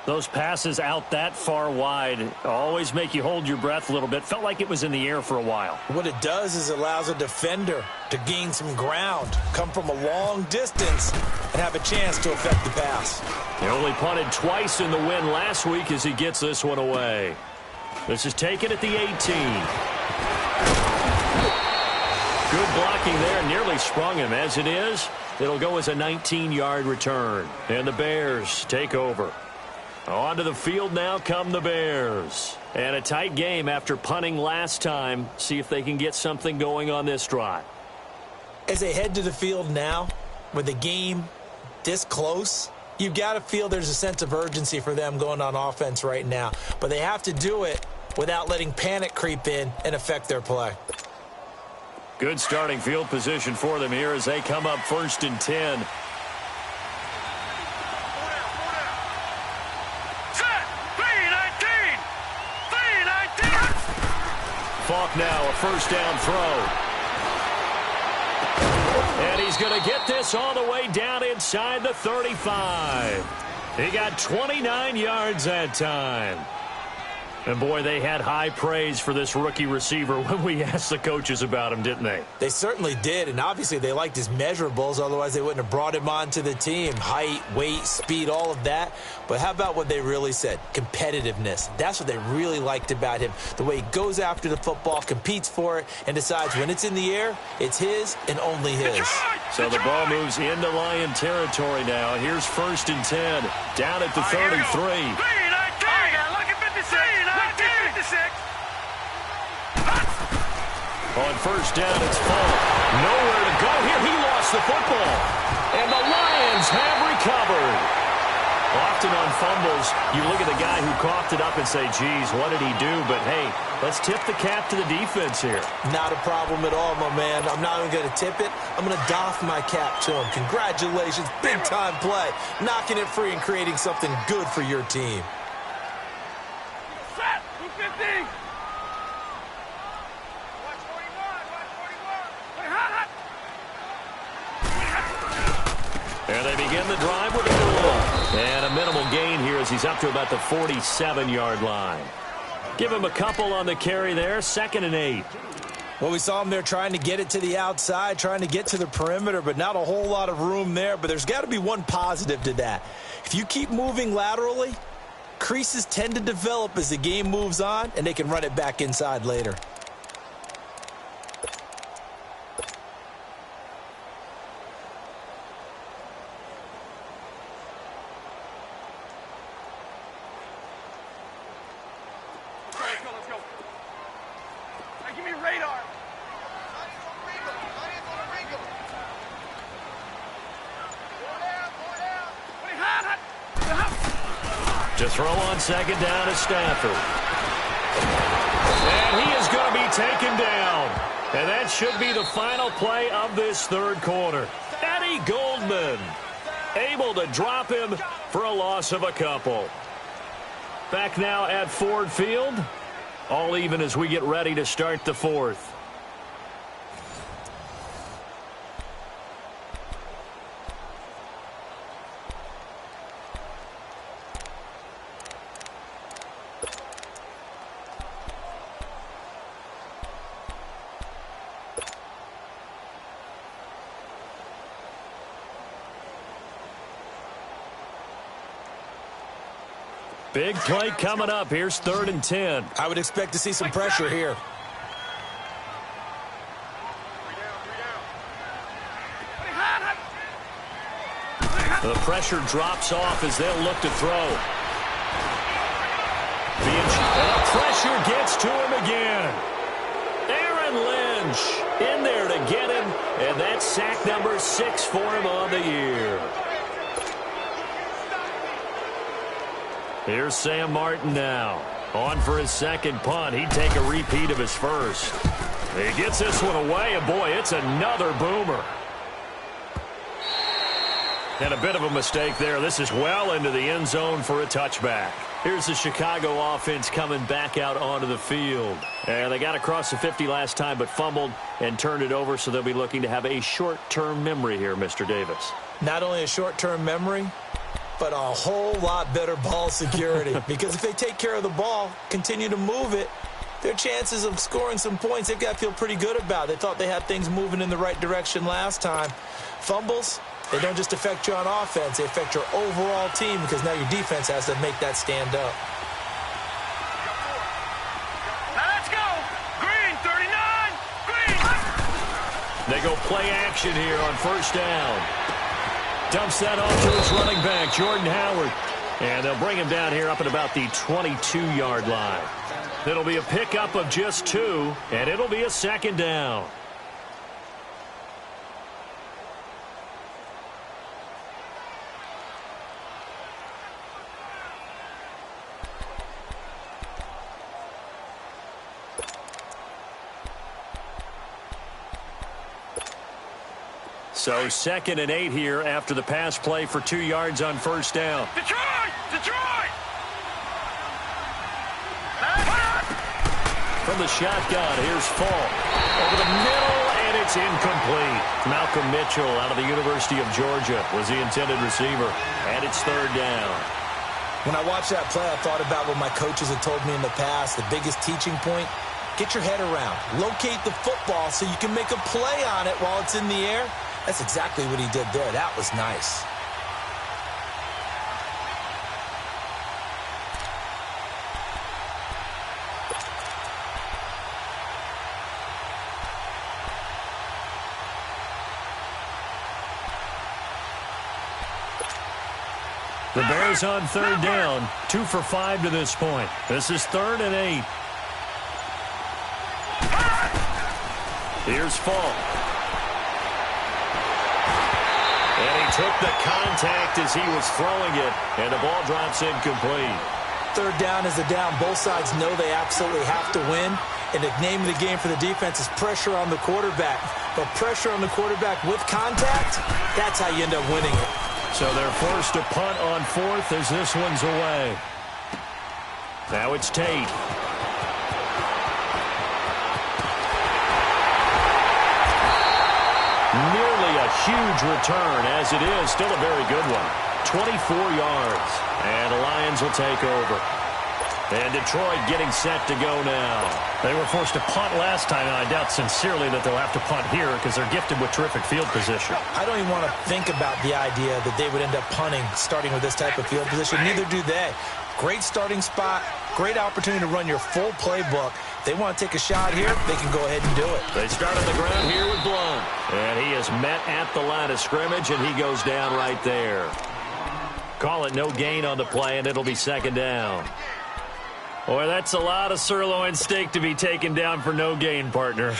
Those passes out that far wide always make you hold your breath a little bit. Felt like it was in the air for a while.
What it does is it allows a defender to gain some ground, come from a long distance, and have a chance to affect the pass.
He only punted twice in the win last week as he gets this one away. This is taken at the 18. Good blocking there, nearly sprung him. As it is, it'll go as a 19-yard return. And the Bears take over. Onto the field now come the Bears. And a tight game after punting last time. See if they can get something going on this drive.
As they head to the field now, with the game this close, you've got to feel there's a sense of urgency for them going on offense right now. But they have to do it without letting panic creep in and affect their play.
Good starting field position for them here as they come up 1st and 10. Falk now, a 1st down throw. And he's going to get this all the way down inside the 35. He got 29 yards that time. And, boy, they had high praise for this rookie receiver when we asked the coaches about him, didn't they?
They certainly did, and obviously they liked his measurables. Otherwise, they wouldn't have brought him onto the team. Height, weight, speed, all of that. But how about what they really said? Competitiveness. That's what they really liked about him. The way he goes after the football, competes for it, and decides when it's in the air, it's his and only his.
So the ball moves into Lion territory now. Here's 1st and 10. Down at the 33. On 1st down, it's Falk. Nowhere to go here. He lost the football. And the Lions have recovered. Often on fumbles, you look at the guy who coughed it up and say, geez, what did he do? But, hey, let's tip the cap to the defense here.
Not a problem at all, my man. I'm not even going to tip it. I'm going to doff my cap to him. Congratulations. Big-time play. Knocking it free and creating something good for your team.
Set. 250.
And they begin the drive with a goal. And a minimal gain here as he's up to about the 47-yard line. Give him a couple on the carry there. 2nd and 8.
Well, we saw him there trying to get it to the outside, trying to get to the perimeter, but not a whole lot of room there. But there's got to be one positive to that. If you keep moving laterally, creases tend to develop as the game moves on, and they can run it back inside later.
The throw on second down is Stafford. And he is going to be taken down. And that should be the final play of this third quarter. Eddie Goldman able to drop him for a loss of a couple. Back now at Ford Field. All even as we get ready to start the fourth. Big play coming up. Here's 3rd and 10.
I would expect to see some pressure here.
The pressure drops off as they'll look to throw. And the pressure gets to him again. Aaron Lynch in there to get him. And that's sack number 6 for him on the year. Here's Sam Martin now. On for his second punt. He'd take a repeat of his first. He gets this one away, and boy, it's another boomer. And a bit of a mistake there. This is well into the end zone for a touchback. Here's the Chicago offense coming back out onto the field. And they got across the 50 last time, but fumbled and turned it over, so they'll be looking to have a short-term memory here, Mr. Davis.
Not only a short-term memory, but a whole lot better ball security. Because if they take care of the ball, continue to move it, their chances of scoring some points, they've got to feel pretty good about. They thought they had things moving in the right direction last time. Fumbles, they don't just affect you on offense. They affect your overall team because now your defense has to make that stand up.
Now let's go. Green, 39. Green.
They go play action here on first down. Dumps that off to his running back, Jordan Howard. And they'll bring him down here up at about the 22-yard line. It'll be a pickup of just 2, and it'll be a second down. So 2nd and 8 here after the pass play for 2 yards on first down.
Detroit! Detroit!
From the shotgun, here's Fall. Over the middle, and it's incomplete. Malcolm Mitchell out of the University of Georgia was the intended receiver. And it's 3rd down.
When I watched that play, I thought about what my coaches had told me in the past. The biggest teaching point, get your head around. Locate the football so you can make a play on it while it's in the air. That's exactly what he did there. That was nice.
The Bears on 3rd down, 2 for 5 to this point. This is 3rd and 8. Here's Fall. And he took the contact as he was throwing it, and the ball drops incomplete.
3rd down is a down. Both sides know they absolutely have to win. And the name of the game for the defense is pressure on the quarterback. But pressure on the quarterback with contact, that's how you end up winning it.
So they're forced to punt on 4th as this one's away. Now it's Tate. Nearly a huge return, as it is. Still a very good one. 24 yards. And the Lions will take over. And Detroit getting set to go now. They were forced to punt last time, and I doubt sincerely that they'll have to punt here because they're gifted with terrific field position.
I don't even want to think about the idea that they would end up punting starting with this type of field position. Neither do they. Great starting spot, great opportunity to run your full playbook. If they want to take a shot here, they can go ahead and do it.
They start on the ground here with Blount. And he is met at the line of scrimmage, and he goes down right there. Call it no gain on the play, and it'll be 2nd down. Boy, that's a lot of sirloin steak to be taken down for no gain, partner.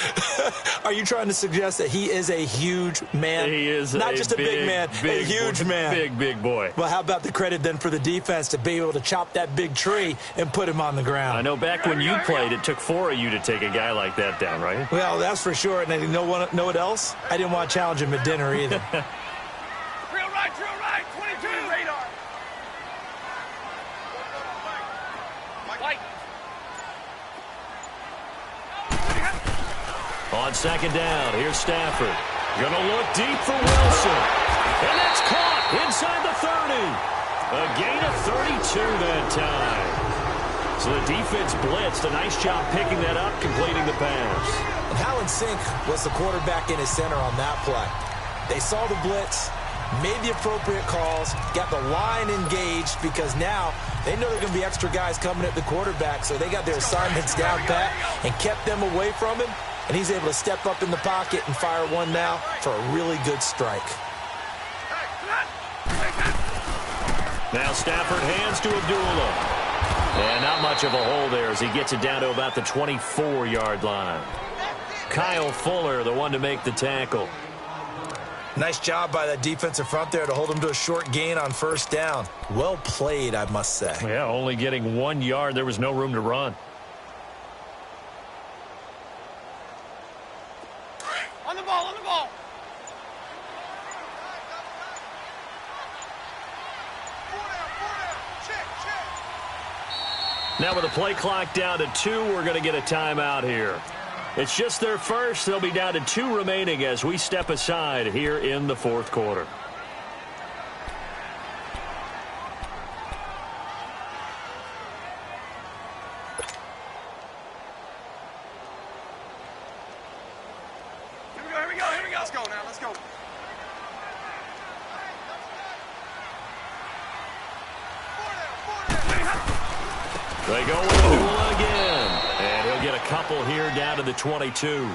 Are you trying to suggest that he is a huge man?
He is
not just a big man, a huge man.
Big boy.
Well, how about the credit then for the defense to be able to chop that big tree and put him on the ground?
I know back when you played, it took 4 of you to take a guy like that down, right?
Well, that's for sure. And you know what else? I didn't want to challenge him at dinner either.
Drill right, 22. Radar. White.
On second down, here's Stafford. Gonna look deep for Wilson. And that's caught inside the 30. A gain of 32 that time. So the defense blitzed. A nice job picking that up, completing the pass.
And how in sync was the quarterback in his center on that play? They saw the blitz, made the appropriate calls, got the line engaged because now they know there are going to be extra guys coming at the quarterback, so they got their assignments down pat and kept them away from him, and he's able to step up in the pocket and fire one now for a really good strike.
Now Stafford hands to Abdullah. And not much of a hole there as he gets it down to about the 24-yard line. Kyle Fuller, the one to make the tackle.
Nice job by that defensive front there to hold him to a short gain on first down. Well played, I must say.
Yeah, only getting 1 yard. There was no room to run.
On the ball.
Now with the play clock down to 2, we're going to get a timeout here. It's just their first. They'll be down to 2 remaining as we step aside here in the fourth quarter.
Here we go. Let's go now, let's go.
They go with Abdullah again. And he'll get a couple here down to the 22.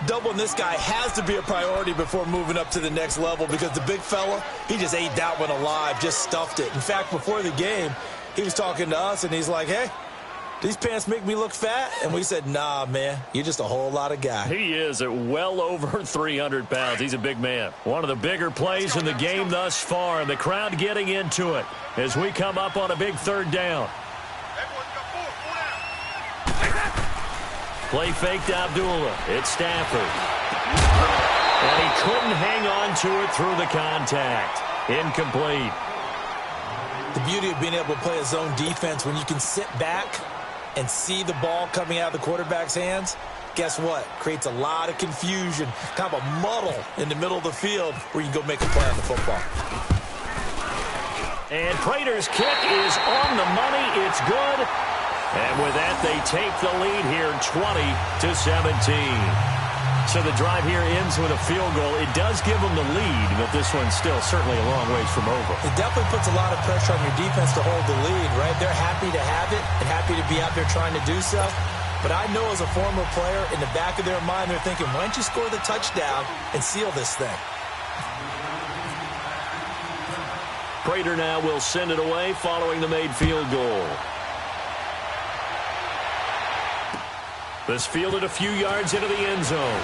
Doubling this guy has to be a priority before moving up to the next level because the big fella, he just ate that one alive, just stuffed it. In fact, before the game, he was talking to us, and he's like, hey, these pants make me look fat? And we said, nah, man, you're just a whole lot of guy.
He is at well over 300 pounds. He's a big man. One of the bigger plays in the game thus far, and the crowd getting into it as we come up on a big third down. Play fake to Abdullah. It's Stafford. And he couldn't hang on to it through the contact. Incomplete.
The beauty of being able to play a zone defense when you can sit back and see the ball coming out of the quarterback's hands, guess what? Creates a lot of confusion, kind of a muddle in the middle of the field where you can go make a play on the football.
And Prater's kick is on the money. It's good. And with that, they take the lead here 20-17. So the drive here ends with a field goal. It does give them the lead, but this one's still certainly a long ways from over.
It definitely puts a lot of pressure on your defense to hold the lead, right? They're happy to have it and happy to be out there trying to do so. But I know as a former player, in the back of their mind, they're thinking, why don't you score the touchdown and seal this thing?
Prater now will send it away following the made field goal. This fielded a few yards into the end zone.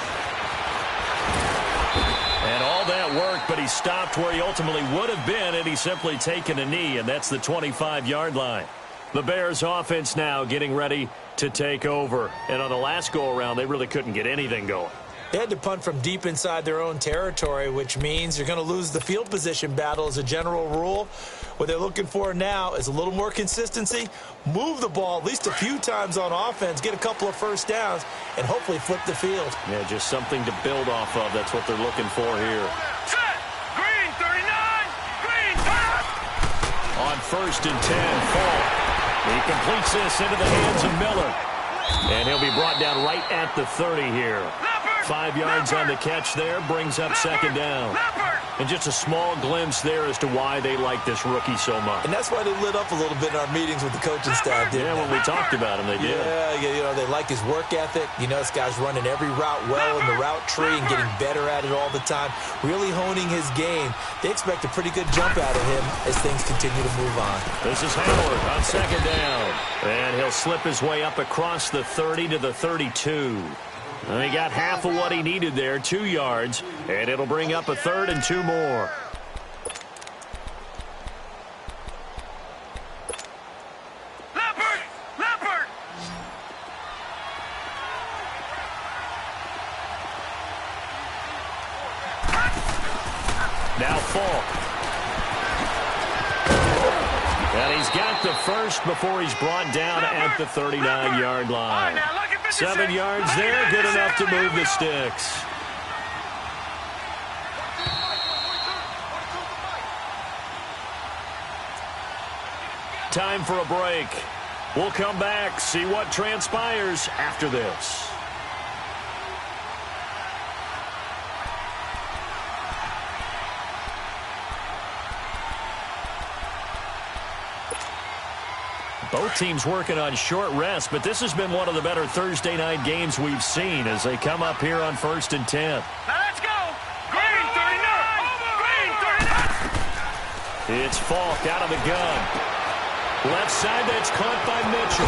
And all that worked, but he stopped where he ultimately would have been had he simply taken a knee, and that's the 25-yard line. The Bears offense now getting ready to take over. And on the last go-around, they really couldn't get anything going.
They had to punt from deep inside their own territory, which means you're going to lose the field position battle as a general rule. What they're looking for now is a little more consistency, move the ball at least a few times on offense, get a couple of first downs, and hopefully flip the field.
Yeah, just something to build off of. That's what they're looking for here.
Set! Green, 39! Green, pass!
On 1st and 10, Falk. He completes this into the hands of Miller. And he'll be brought down right at the 30 here. 5 yards on the catch there, brings up second down.
Leopard!
And just a small glimpse there as to why they like this rookie so much.
And that's why they lit up a little bit in our meetings with the coaching staff, didn't
they? When we talked about him, they did.
Yeah, they like his work ethic. This guy's running every route well in the route tree and getting better at it all the time, really honing his game. They expect a pretty good jump out of him as things continue to move on.
This is Howard on second down. And he'll slip his way up across the 30 to the 32. And he got half of what he needed there, 2 yards, and it'll bring up a 3rd and 2 more.
Leopard!
Now Falk. And he's got the first before he's brought down at the 39-yard line. 7 yards there, good enough to move the sticks. Time for a break. We'll come back, see what transpires after this. Both teams working on short rest, but this has been one of the better Thursday night games we've seen as they come up here on 1st and 10.
Now let's go! Green 39!
It's Falk out of the gun. Left side, that's caught by Mitchell.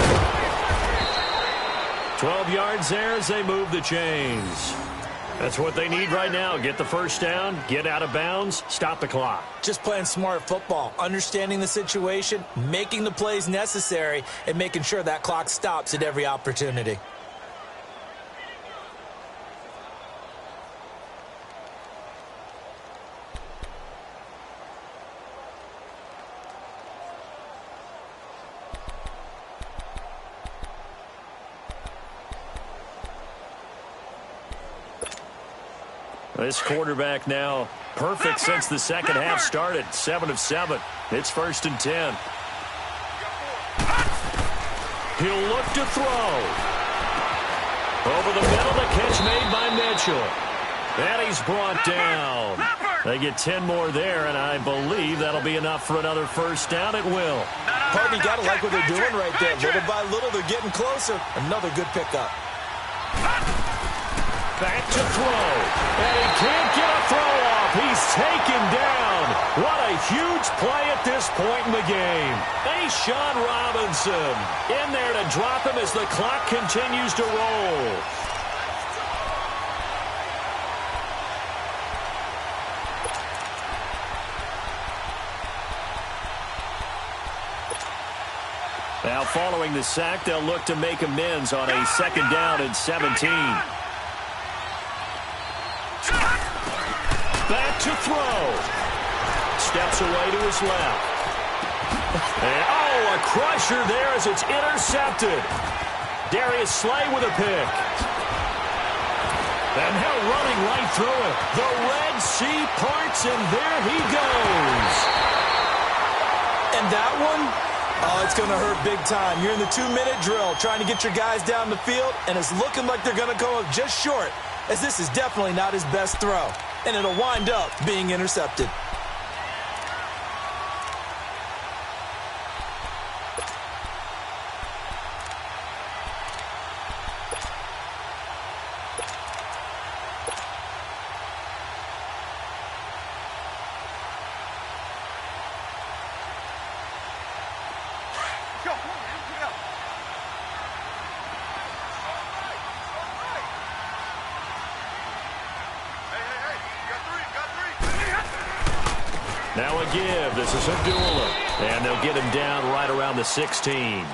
12 yards there as they move the chains. That's what they need right now. Get the first down, get out of bounds, stop the clock.
Just playing smart football, understanding the situation, making the plays necessary, and making sure that clock stops at every opportunity.
This quarterback now perfect since the second half started. 7 of 7. It's 1st and 10. He'll look to throw. Over the middle, the catch made by Mitchell. And he's brought down. They get 10 more there, and I believe that'll be enough for another first down. It will.
Pardon, you got to like what they're doing right there. Little by little, they're getting closer. Another good pickup.
Back to throw. And he can't get a throw off. He's taken down. What a huge play at this point in the game. Sean Robinson in there to drop him as the clock continues to roll. Now following the sack, they'll look to make amends on a 2nd down and 17. Back to throw. Steps away to his left. And, a crusher there as it's intercepted. Darius Slay with a pick. And now running right through it. The Red Sea parts, and there he goes.
And that one, it's going to hurt big time. You're in the 2-minute drill trying to get your guys down the field, and it's looking like they're going to go up just short, as this is definitely not his best throw. And it'll wind up being intercepted.
Now a give. This is Abdullah. And they'll get him down right around the 16.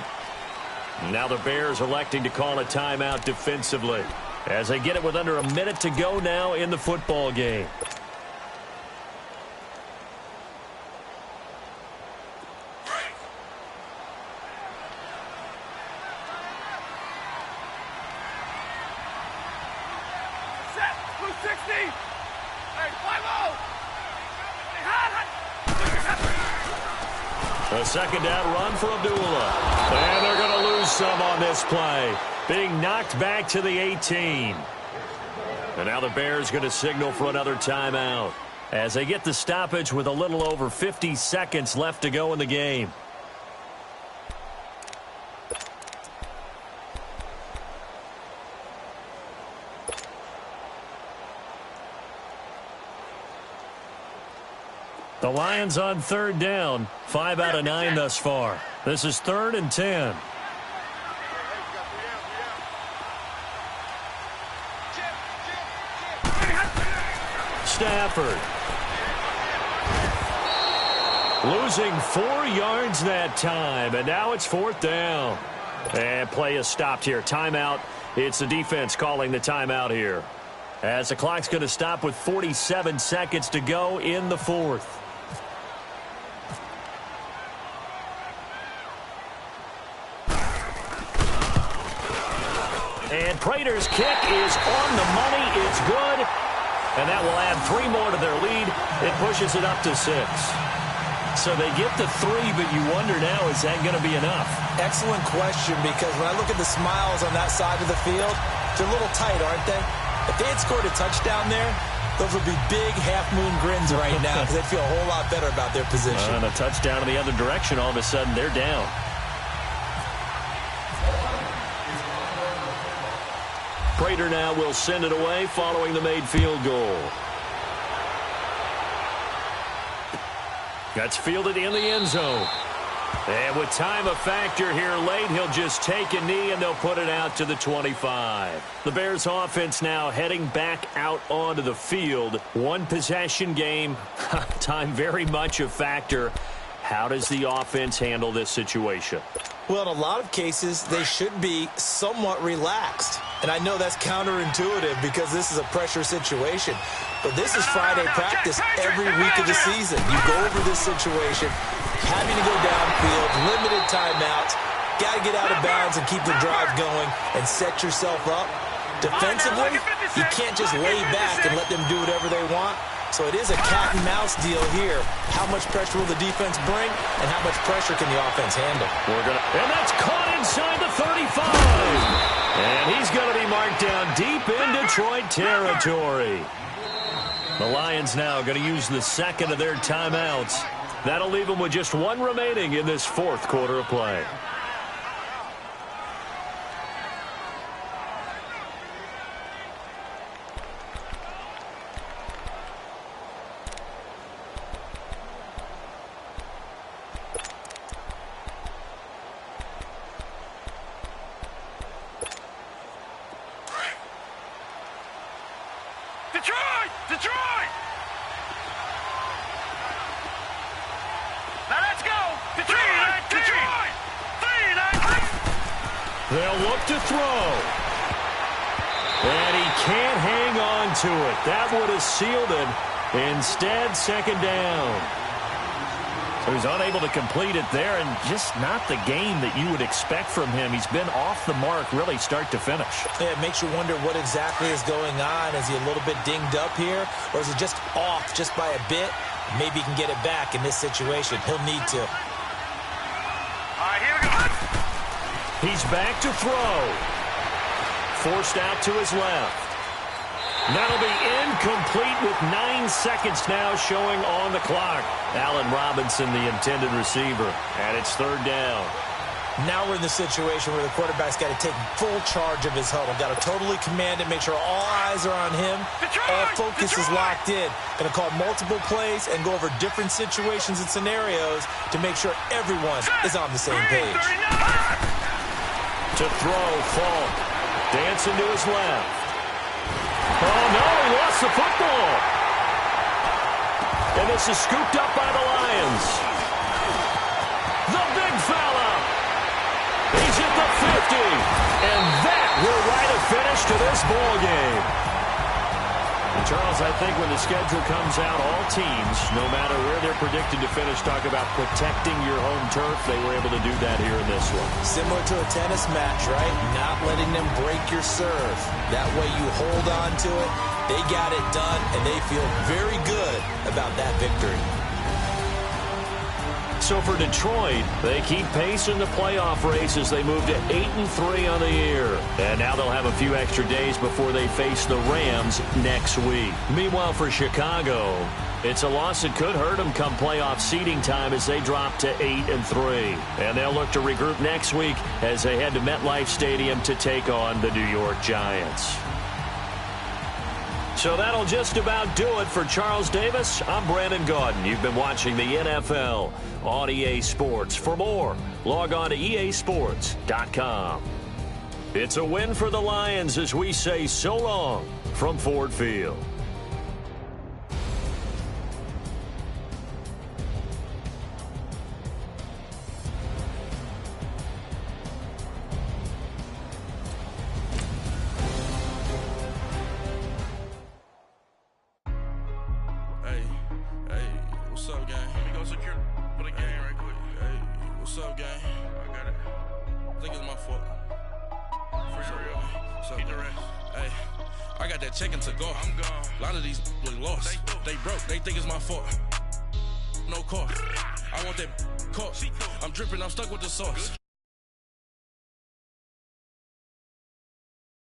Now the Bears electing to call a timeout defensively as they get it with under a minute to go now in the football game.
Set. 260. Hey, 5-0.
A 2nd down run for Abdullah. And they're going to lose some on this play. Being knocked back to the 18. And now the Bears going to signal for another timeout. as they get the stoppage with a little over 50 seconds left to go in the game. The Lions on third down, 5 out of 9 thus far. This is 3rd and 10. Stafford. Losing 4 yards that time, and now it's 4th down. And play is stopped here. Timeout. It's the defense calling the timeout here, as the clock's going to stop with 47 seconds to go in the 4th. And Prater's kick is on the money. It's good. And that will add 3 more to their lead. It pushes it up to 6. So they get to 3, but you wonder now, is that going to be enough?
Excellent question, because when I look at the smiles on that side of the field, they're a little tight, aren't they? If they had scored a touchdown there, those would be big half-moon grins right now, because they'd feel a whole lot better about their position.
And a touchdown in the other direction, all of a sudden they're down. Prater now will send it away following the made field goal. That's fielded in the end zone. And with time a factor here late, he'll just take a knee and they'll put it out to the 25. The Bears offense now heading back out onto the field. 1 possession game. Time very much a factor. How does the offense handle this situation?
Well, in a lot of cases, they should be somewhat relaxed. And I know that's counterintuitive because this is a pressure situation. But this is Friday practice every week of the season. You go over this situation, having to go downfield, limited timeouts, got to get out of bounds and keep the drive going and set yourself up. Defensively, you can't just lay back and let them do whatever they want. So it is a cat and mouse deal here. How much pressure will the defense bring, and how much pressure can the offense handle?
And that's caught inside the 35. And he's going to be marked down deep in Detroit territory. The Lions now going to use the second of their timeouts. That'll leave them with just 1 remaining in this 4th quarter of play.
Detroit! Now let's go! Detroit!
They'll look to throw. And he can't hang on to it. That would have sealed it. Instead, 2nd down. So he's unable to complete it there, and just not the game that you would expect from him. He's been off the mark really start to finish.
Yeah, it makes you wonder what exactly is going on. Is he a little bit dinged up here, or is it just off just by a bit? Maybe he can get it back in this situation. He'll need to.
All right, here we go.
He's back to throw. Forced out to his left. That'll be incomplete with 9 seconds now showing on the clock. Allen Robinson, the intended receiver, and it's 3rd down.
Now we're in the situation where the quarterback's got to take full charge of his huddle. Got to totally command it, make sure all eyes are on him. All focus is locked in. Going to call multiple plays and go over different situations and scenarios to make sure everyone is on the same page.
To throw, Falk. Dancing to his left. Oh, no, he lost the football. And this is scooped up by the Lions. The big fella. He's at the 50. And that will write a finish to this ball game. And Charles, I think when the schedule comes out, all teams, no matter where they're predicted to finish, talk about protecting your home turf. They were able to do that here in this one.
Similar to a tennis match, right? Not letting them break your serve. That way you hold on to it. They got it done, and they feel very good about that victory.
So for Detroit, they keep pace in the playoff race as they move to 8-3 on the year. And now they'll have a few extra days before they face the Rams next week. Meanwhile, for Chicago, it's a loss that could hurt them come playoff seeding time as they drop to 8-3. And they'll look to regroup next week as they head to MetLife Stadium to take on the New York Giants. So that'll just about do it for Charles Davis. I'm Brandon Gaudin. You've been watching the NFL on EA Sports. For more, log on to EASports.com. It's a win for the Lions as we say so long from Ford Field.
What's up, gang? Let me go secure for the game right quick. Hey, what's up, gang? I got it. I think it's my fault. For real. What's up, keep the rest. Hey, I got that chicken to go. I'm gone. A lot of these look lost. They broke. They think it's my fault. No cost. I want that cost. I'm dripping. I'm stuck with the sauce.